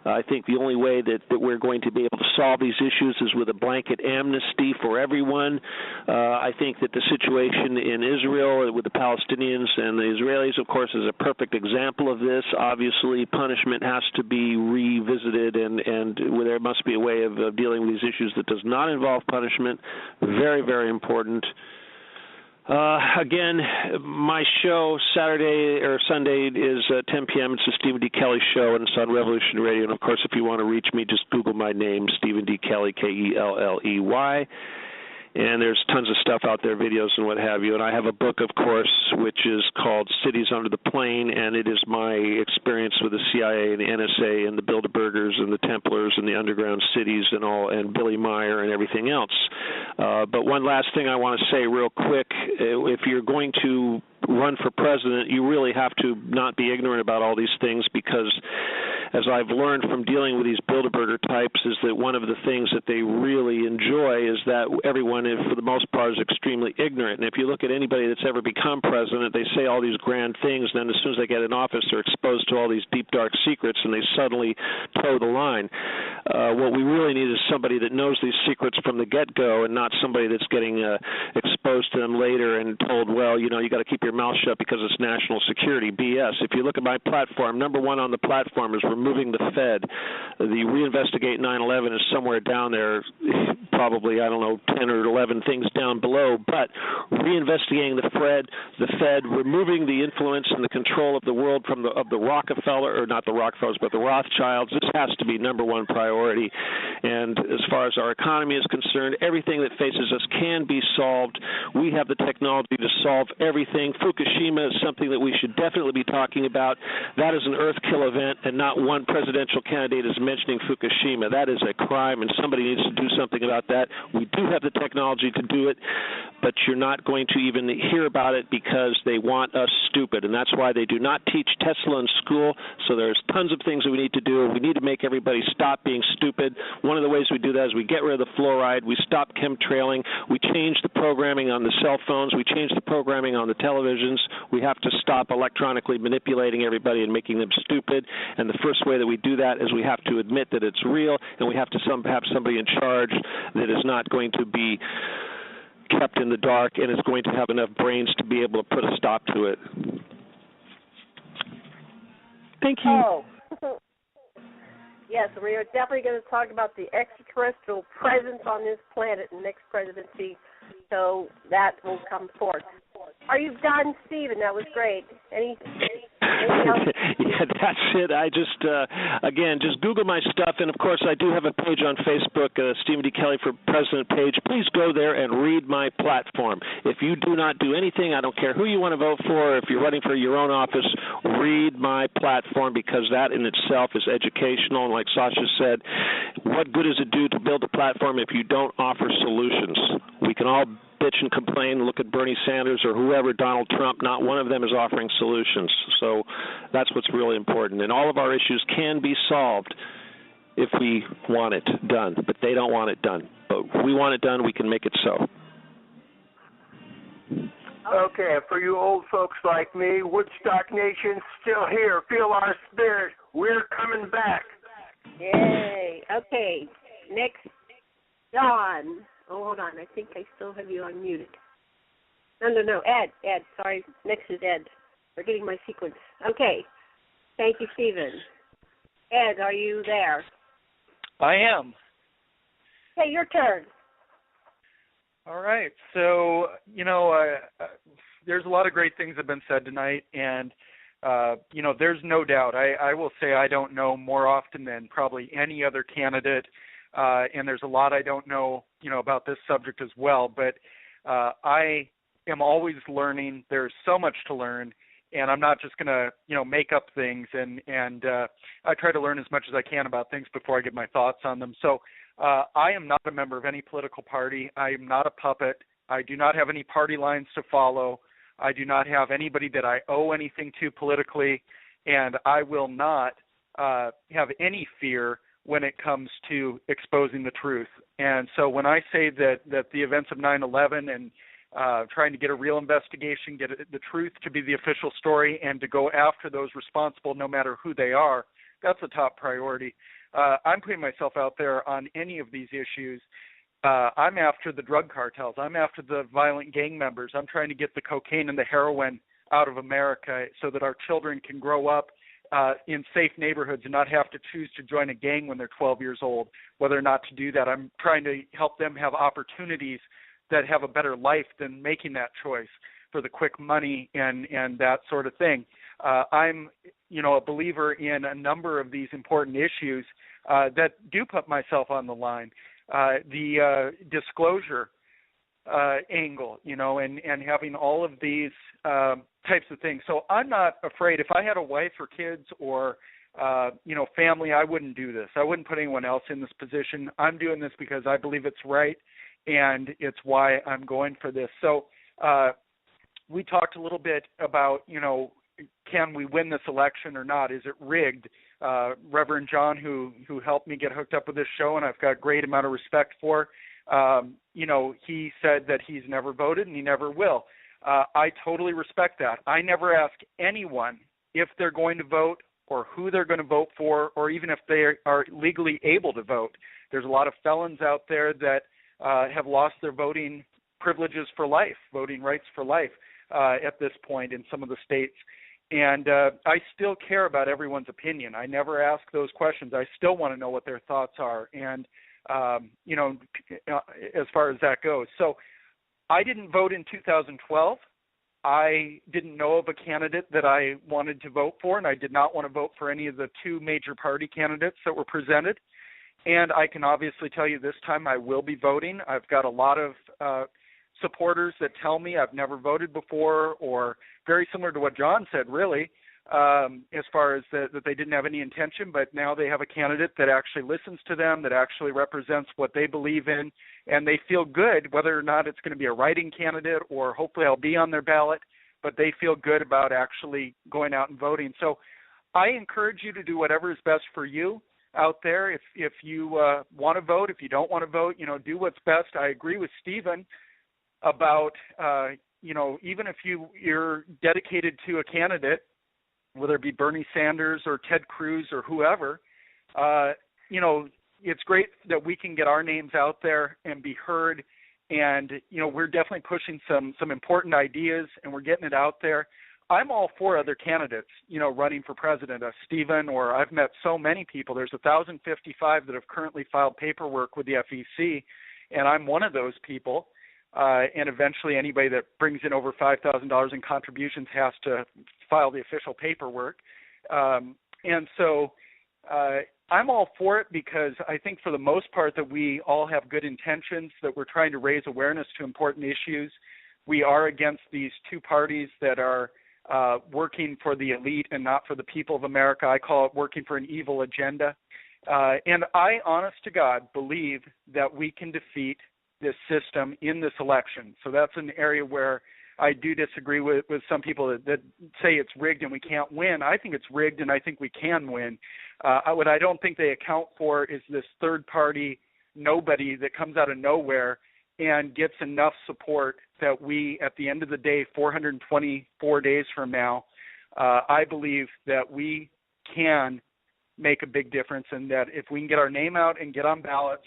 I think the only way that we're going to be able to solve these issues is with a blanket amnesty for everyone. I think that the situation in Israel with the Palestinians and the Israelis, of course, is a perfect example of this. Obviously, punishment has to be revisited, and there must be a way of dealing with these issues that does not involve punishment. Very, very important. Again, my show Saturday or Sunday is 10 p.m. It's the Stephen D. Kelley Show, and it's on Revolution Radio. And, of course, if you want to reach me, just Google my name, Stephen D. Kelley, Kelley. And there's tons of stuff out there, videos and what have you. And I have a book, of course, which is called Cities Under the Plane, and it is my experience with the CIA and the NSA and the Bilderbergers and the Templars and the underground cities and all, and Billy Meyer and everything else. But one last thing I want to say real quick. If you're going to run for president, you really have to not be ignorant about all these things, because as I've learned from dealing with these Bilderberger types, is that one of the things that they really enjoy is that everyone, for the most part, is extremely ignorant. And if you look at anybody that's ever become president, they say all these grand things, and then as soon as they get in office, they're exposed to all these deep, dark secrets, and they suddenly toe the line. What we really need is somebody that knows these secrets from the get-go, and not somebody that's getting exposed to them later and told, well, you got to keep your mouth shut because it's national security. BS. If you look at my platform, number one on the platform is removing the Fed. The reinvestigate 9/11 is somewhere down there, probably, 10 or 11 things down below, but reinvestigating the Fed, removing the influence and the control of the world from the Rockefeller, or not the Rockefellers, but the Rothschilds, this has to be number one priority. And as far as our economy is concerned, everything that faces us can be solved. We have the technology to solve everything. Fukushima is something that we should definitely be talking about. That is an earth-kill event, and not one presidential candidate is mentioning Fukushima. That is a crime, and somebody needs to do something about that. We do have the technology to do it, but you're not going to even hear about it because they want us stupid, and that's why they do not teach Tesla in school. So there's tons of things that we need to do. We need to make everybody stop being stupid. One of the ways we do that is we get rid of the fluoride, we stop chemtrailing, we change the programming on the cell phones, we change the programming on the televisions. We have to stop electronically manipulating everybody and making them stupid, and the first way that we do that is we have to admit that it's real, and we have to have somebody in charge that is not going to be kept in the dark and is going to have enough brains to be able to put a stop to it. Thank you. Oh. Yes, we are definitely going to talk about the extraterrestrial presence on this planet in the next presidency, so that will come forth. Are you done, Stephen? That was great. Anything else? That's it. I just, again, just Google my stuff. And, of course, I do have a page on Facebook, Stephen D. Kelley for President page. Please go there and read my platform. If you do not do anything, I don't care who you want to vote for. If you're running for your own office, read my platform, because that in itself is educational. And like Sasha said, what good does it do to build a platform if you don't offer solutions? We can all bitch and complain, look at Bernie Sanders or whoever, Donald Trump. Not one of them is offering solutions. So that's what's really important. And all of our issues can be solved if we want it done, but they don't want it done. But if we want it done, we can make it so. Okay, for you old folks like me, Woodstock Nation's still here. Feel our spirit. We're coming back. Yay. Okay, next, John. Oh, hold on. I think I still have you unmuted. No. Ed. Sorry. Next is Ed. Forgetting my sequence. Okay. Thank you, Stephen. Ed, are you there? I am. Okay, your turn. All right. So, there's a lot of great things that have been said tonight, and, there's no doubt. I will say I don't know more often than probably any other candidate, and there's a lot I don't know, about this subject as well. But I am always learning. There's so much to learn, and I'm not just going to, make up things. And I try to learn as much as I can about things before I give my thoughts on them. So I am not a member of any political party. I am not a puppet. I do not have any party lines to follow. I do not have anybody that I owe anything to politically, and I will not have any fear when it comes to exposing the truth. And so when I say that the events of 9/11 and trying to get a real investigation, get the truth to be the official story, and to go after those responsible no matter who they are, that's a top priority. I'm putting myself out there on any of these issues. I'm after the drug cartels. I'm after the violent gang members. I'm trying to get the cocaine and the heroin out of America so that our children can grow up in safe neighborhoods and not have to choose to join a gang when they're 12 years old, whether or not to do that. I'm trying to help them have opportunities that have a better life than making that choice for the quick money and that sort of thing. I'm, a believer in a number of these important issues that do put myself on the line. The disclosure angle, and having all of these types of things. So I'm not afraid. If I had a wife or kids or, family, I wouldn't do this. I wouldn't put anyone else in this position. I'm doing this because I believe it's right, and it's why I'm going for this. So we talked a little bit about, can we win this election or not? Is it rigged? Reverend John, who helped me get hooked up with this show, and I've got a great amount of respect for, he said that he's never voted and he never will. I totally respect that. I never ask anyone if they're going to vote or who they're going to vote for, or even if they are legally able to vote. There's a lot of felons out there that have lost their voting privileges for life, voting rights for life at this point in some of the states. And I still care about everyone's opinion. I never ask those questions. I still want to know what their thoughts are, and, as far as that goes. So I didn't vote in 2012. I didn't know of a candidate that I wanted to vote for, and I did not want to vote for any of the two major party candidates that were presented. And I can obviously tell you this time I will be voting. I've got a lot of supporters that tell me I've never voted before, or very similar to what John said, really, as far as that they didn't have any intention, but now they have a candidate that actually listens to them, that actually represents what they believe in, and they feel good, whether or not it's going to be a writing candidate or hopefully I'll be on their ballot, but they feel good about actually going out and voting. So I encourage you to do whatever is best for you out there. If you want to vote, if you don't want to vote, do what's best. I agree with Stephen about, even if you're dedicated to a candidate, whether it be Bernie Sanders or Ted Cruz or whoever, it's great that we can get our names out there and be heard. And, we're definitely pushing some important ideas, and we're getting it out there. I'm all for other candidates, running for president, Stephen, or I've met so many people. There's 1,055 that have currently filed paperwork with the FEC, and I'm one of those people. And eventually anybody that brings in over $5,000 in contributions has to file the official paperwork. And so I'm all for it because I think for the most part that we all have good intentions, that we're trying to raise awareness to important issues. We are against these two parties that are working for the elite and not for the people of America. I call it working for an evil agenda. And I, honest to God, believe that we can defeat this system in this election. So that's an area where I do disagree with some people that say it's rigged and we can't win. I think it's rigged and I think we can win. What I don't think they account for is this third party nobody that comes out of nowhere and gets enough support that we, at the end of the day, 424 days from now, I believe that we can make a big difference, and that if we can get our name out and get on ballots,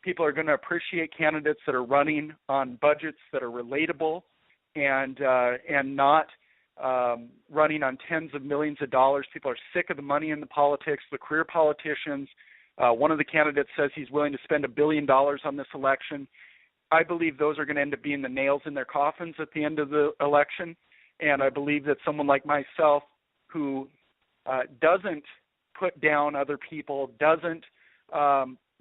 people are going to appreciate candidates that are running on budgets that are relatable and not running on tens of millions of dollars. People are sick of the money in the politics, the career politicians. One of the candidates says he's willing to spend $1 billion on this election. I believe those are going to end up being the nails in their coffins at the end of the election, and I believe that someone like myself who doesn't put down other people, doesn't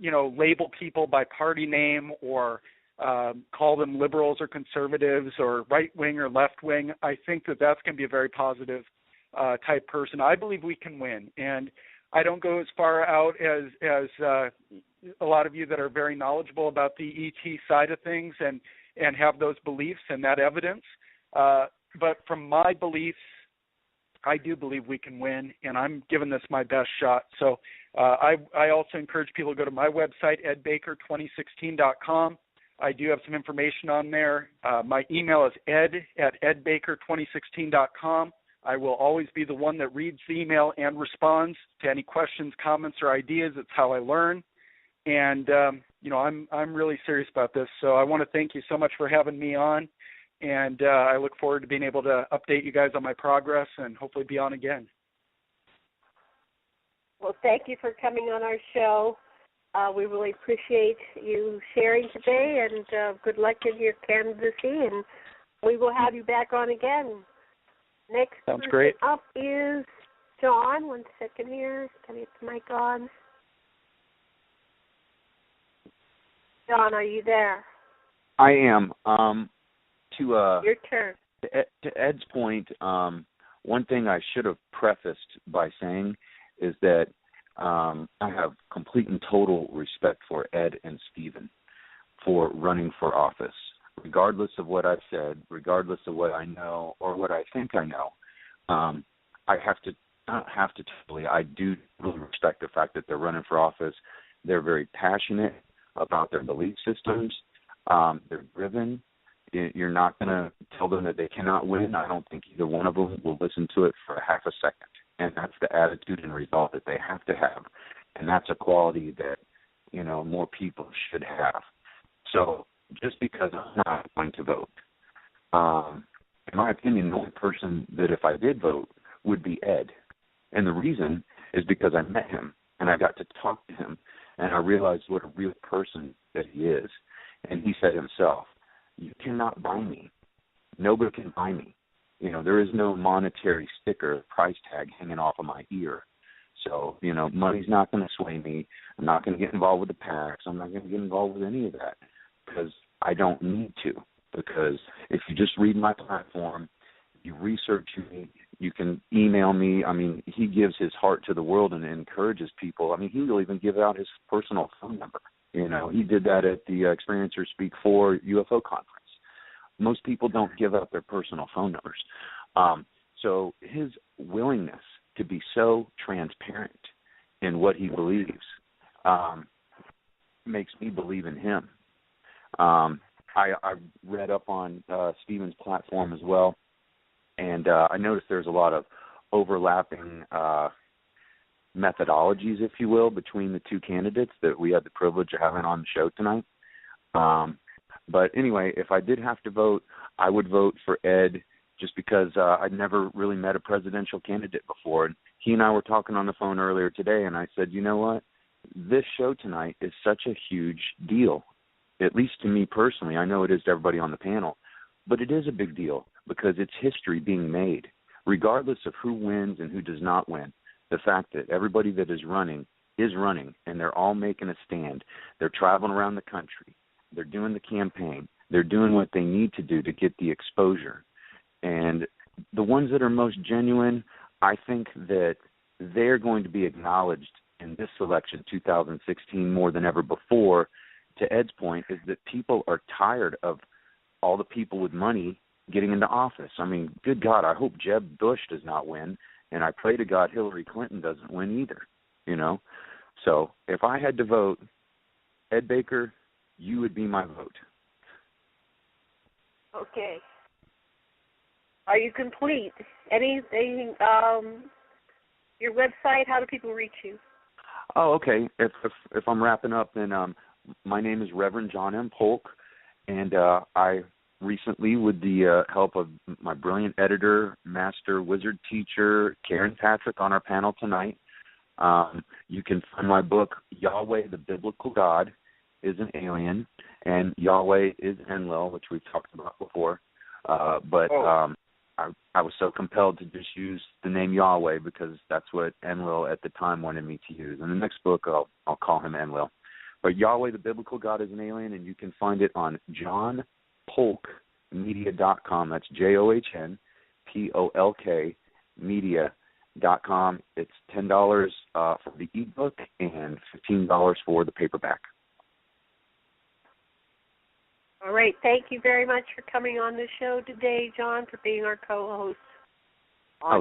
label people by party name or call them liberals or conservatives or right wing or left wing. I think that that's going to be a very positive type person. I believe we can win, and I don't go as far out as a lot of you that are very knowledgeable about the ET side of things and have those beliefs and that evidence. But from my beliefs, I do believe we can win, and I'm giving this my best shot. So I also encourage people to go to my website, edbaker2016.com. I do have some information on there. My email is ed@edbaker2016.com. I will always be the one that reads the email and responds to any questions, comments, or ideas. It's how I learn. And, I'm really serious about this. So I want to thank you so much for having me on. And I look forward to being able to update you guys on my progress and hopefully be on again. Well, thank you for coming on our show. We really appreciate you sharing today, and good luck in your candidacy, and we will have you back on again. Next Sounds great. Up is John. 1 second here. Can I get the mic on? John, are you there? I am. Your turn. To Ed's point, one thing I should have prefaced by saying is that I have complete and total respect for Ed and Stephen for running for office. Regardless of what I've said, regardless of what I know or what I think I know, I do really respect the fact that they're running for office. They're very passionate about their belief systems. They're driven. You're not going to tell them that they cannot win. I don't think either one of them will listen to it for half a second. And that's the attitude and resolve that they have to have. And that's a quality that, more people should have. So just because I'm not going to vote, in my opinion, the only person that if I did vote would be Ed. And the reason is because I met him and I got to talk to him and I realized what a real person that he is. And he said himself, you cannot buy me. Nobody can buy me. There is no monetary sticker, price tag hanging off of my ear. So, money's not going to sway me. I'm not going to get involved with the PACs. I'm not going to get involved with any of that because I don't need to. Because if you just read my platform, you research me, you can email me. I mean, he gives his heart to the world and encourages people. I mean, he will even give out his personal phone number. He did that at the Experiencers Speak 4 UFO conference. Most people don't give out their personal phone numbers. So his willingness to be so transparent in what he believes makes me believe in him. I read up on Stephen's platform as well, and I noticed there's a lot of overlapping methodologies, if you will, between the two candidates that we had the privilege of having on the show tonight. But anyway, if I did have to vote, I would vote for Ed just because I'd never really met a presidential candidate before. And he and I were talking on the phone earlier today, and I said, you know what? This show tonight is such a huge deal, at least to me personally. I know it is to everybody on the panel, but it is a big deal because it's history being made regardless of who wins and who does not win, the fact that everybody that is running, and they're all making a stand. They're traveling around the country. They're doing the campaign. They're doing what they need to do to get the exposure. And the ones that are most genuine, I think that they're going to be acknowledged in this election, 2016, more than ever before. To Ed's point, is that people are tired of all the people with money getting into office. I mean, good God, I hope Jeb Bush does not win, and I pray to God Hillary Clinton doesn't win either, you know. So if I had to vote, Ed Baker, you would be my vote. Okay. Are you complete? Anything, your website, how do people reach you? Oh, okay. If I'm wrapping up, then my name is Reverend John M. Polk, and I recently, with the help of my brilliant editor, master wizard teacher, Karen Patrick, on our panel tonight, you can find my book, Yahweh, the Biblical God, is an Alien, and Yahweh is Enlil, which we've talked about before. I was so compelled to just use the name Yahweh because that's what Enlil at the time wanted me to use. In the next book, I'll call him Enlil. But Yahweh, the Biblical God, is an Alien, and you can find it on johnpolkmedia.com. That's JOHNPOLK media.com. It's $10 for the ebook and $15 for the paperback. All right. Thank you very much for coming on the show today, John, for being our co-host.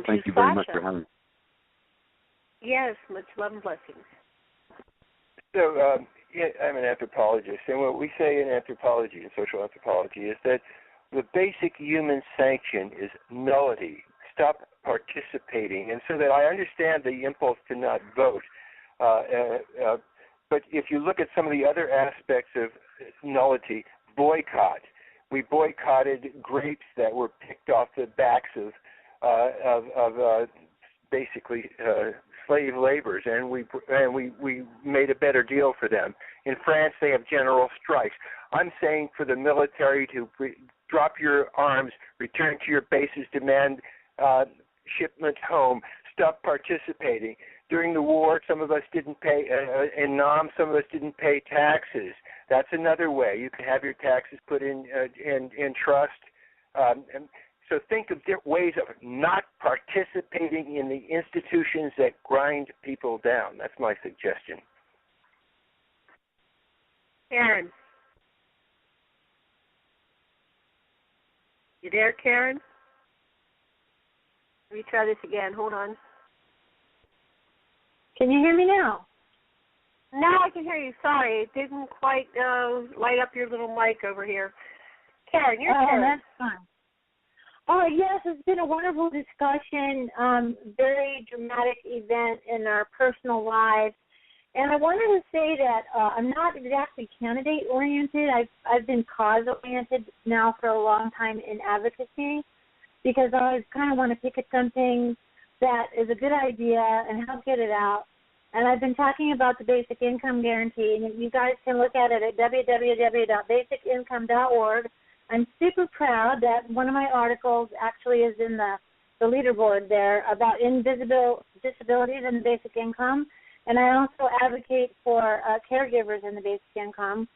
Thank you very much for having me. Yes, much love and blessings. So I'm an anthropologist, and what we say in anthropology, in social anthropology, is that the basic human sanction is nullity. Stop participating. And so that I understand the impulse to not vote, but if you look at some of the other aspects of nullity, boycott. We boycotted grapes that were picked off the backs of basically slave laborers, and we made a better deal for them. In France, they have general strikes. I'm saying for the military to drop your arms, return to your bases, demand shipment home, stop participating. During the war, some of us didn't pay, in Nam, some of us didn't pay taxes. That's another way. You can have your taxes put in trust. So think of different ways of not participating in the institutions that grind people down. That's my suggestion. Karen. You there, Karen? Let me try this again. Hold on. Can you hear me now? Now I can hear you. Sorry, it didn't quite light up your little mic over here. Karen, your turn. That's fine. Oh, yes, it's been a wonderful discussion, very dramatic event in our personal lives. And I wanted to say that I'm not exactly candidate-oriented. I've been cause-oriented now for a long time in advocacy because I always kind of want to pick at something that is a good idea and help get it out. And I've been talking about the basic income guarantee, and you guys can look at it at www.basicincome.org. I'm super proud that one of my articles actually is in the leaderboard there about invisible disabilities and the basic income. And I also advocate for caregivers in the basic income.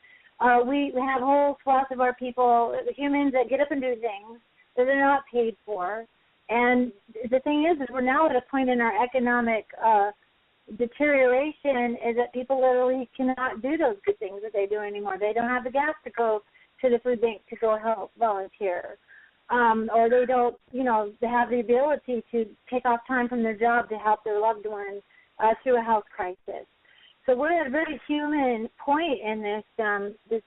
We have whole swaths of our people, the humans that get up and do things that they're not paid for. And the thing is we're now at a point in our economic deterioration is that people literally cannot do those good things that they do anymore. They don't have the gas to go to the food bank to go help volunteer. Or they don't, they have the ability to take off time from their job to help their loved ones through a health crisis. So we're at a very human point in this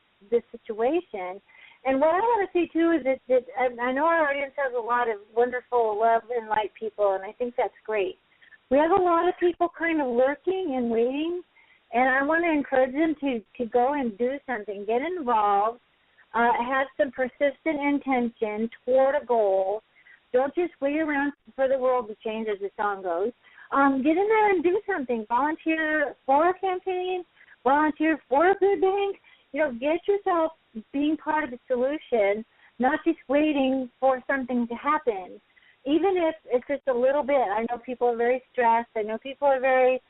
situation. And what I want to say, too, is that I know our audience has a lot of wonderful love and light people, and I think that's great. We have a lot of people kind of lurking and waiting, and I want to encourage them to go and do something, get involved, have some persistent intention toward a goal. Don't just wait around for the world to change, as the song goes. Get in there and do something. Volunteer for a campaign, volunteer for a food bank. Get yourself being part of the solution, not just waiting for something to happen. even if it's just a little bit. I know people are very stressed. I know people are very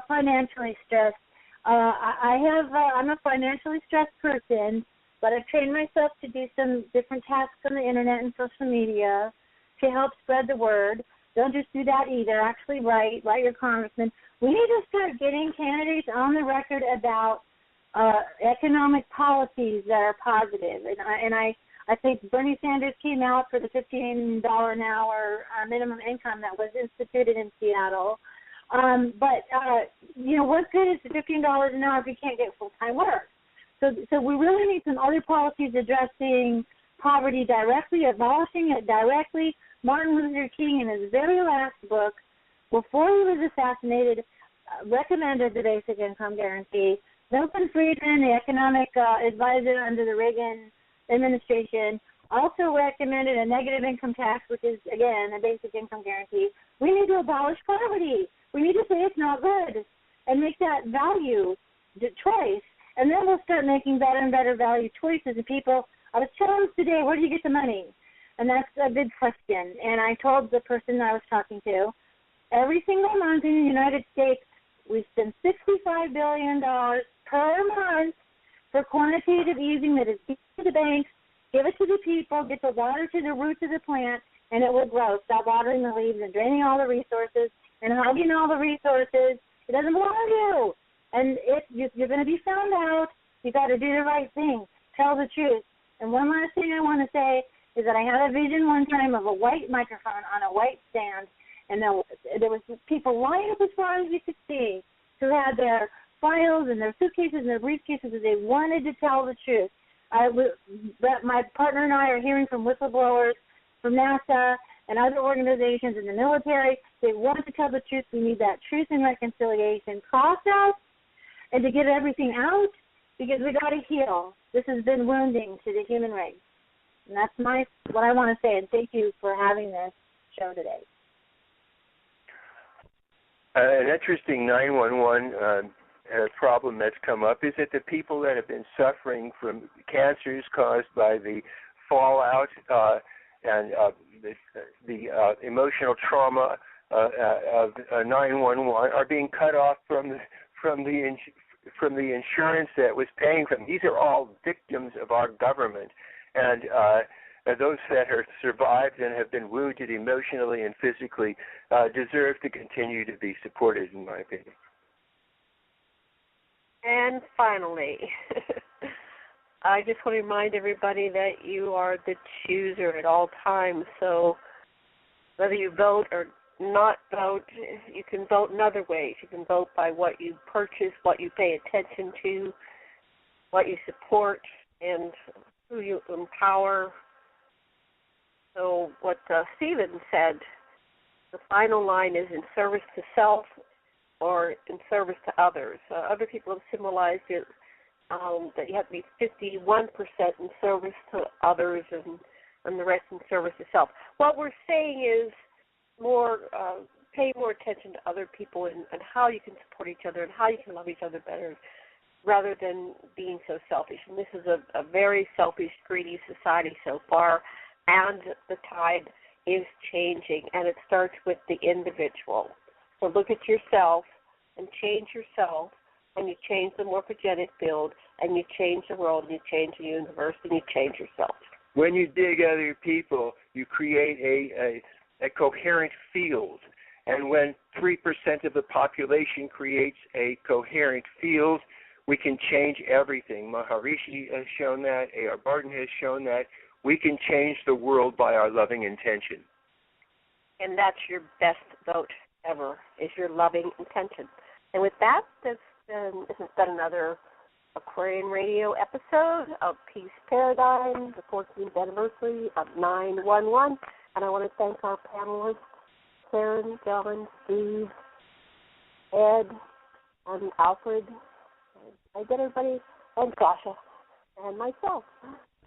financially stressed. I'm a financially stressed person, but I've trained myself to do some different tasks on the internet and social media to help spread the word. Don't just do that either. Actually write your congressman. We need to start getting candidates on the record about economic policies that are positive. And I think Bernie Sanders came out for the $15 an hour minimum income that was instituted in Seattle. But what good is the $15 an hour if you can't get full-time work? So we really need some other policies addressing poverty directly, abolishing it directly. Martin Luther King, in his very last book, before he was assassinated, recommended the basic income guarantee. Milton Friedman, the economic advisor under the Reagan administration, also recommended a negative income tax, which is, again, a basic income guarantee. We need to abolish poverty. We need to say it's not good and make that value choice. And then we'll start making better and better value choices. And people, I was challenged today, where do you get the money? And that's a big question. And I told the person I was talking to, every single month in the United States, we spend $65 billion per month for quantitative easing that is given to the banks, give it to the people, get the water to the roots of the plant, and it will grow. Stop watering the leaves and draining all the resources and hogging all the resources. It doesn't belong to you. And if you're going to be found out, you got to do the right thing. Tell the truth. And one last thing I want to say is that I had a vision one time of a white microphone on a white stand, and there was people lined up as far as you could see who had their files and their suitcases and their briefcases, and they wanted to tell the truth. My partner and I are hearing from whistleblowers from NASA and other organizations in the military. They want to tell the truth. We need that truth and reconciliation process and to get everything out, because we got to heal. This has been wounding to the human race. And that's what I want to say, and thank you for having this show today. An interesting 911 problem that's come up is that the people that have been suffering from cancers caused by the fallout and the emotional trauma of 911 are being cut off from the insurance that was paying for them. These are all victims of our government, and those that are survived and have been wounded emotionally and physically deserve to continue to be supported, in my opinion. And finally, I just want to remind everybody that you are the chooser at all times. So whether you vote or not vote, you can vote in other ways. You can vote by what you purchase, what you pay attention to, what you support, and who you empower. So what Stephen said, the final line is in service to self or in service to others. Other people have symbolized it that you have to be 51% in service to others and the rest in service to self. What we're saying is pay more attention to other people and how you can support each other and how you can love each other better rather than being so selfish. And this is a very selfish, greedy society so far, and the tide is changing, and it starts with the individual. So look at yourself and change yourself, and you change the morphogenic field, and you change the world, and you change the universe, and you change yourself. When you dig other people, you create a coherent field. And when 3% of the population creates a coherent field, we can change everything. Maharishi has shown that. A.R. Barton has shown that. We can change the world by our loving intention. And that's your best vote ever, is your loving intention. And with that, this has been another Aquarian Radio episode of Peace Paradigm, the 14th anniversary of 911. And I want to thank our panelists, Karen, John, Steve, Ed, and Alfred. I get everybody, and Sasha, and myself.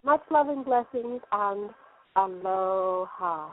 Much love and blessings, and aloha.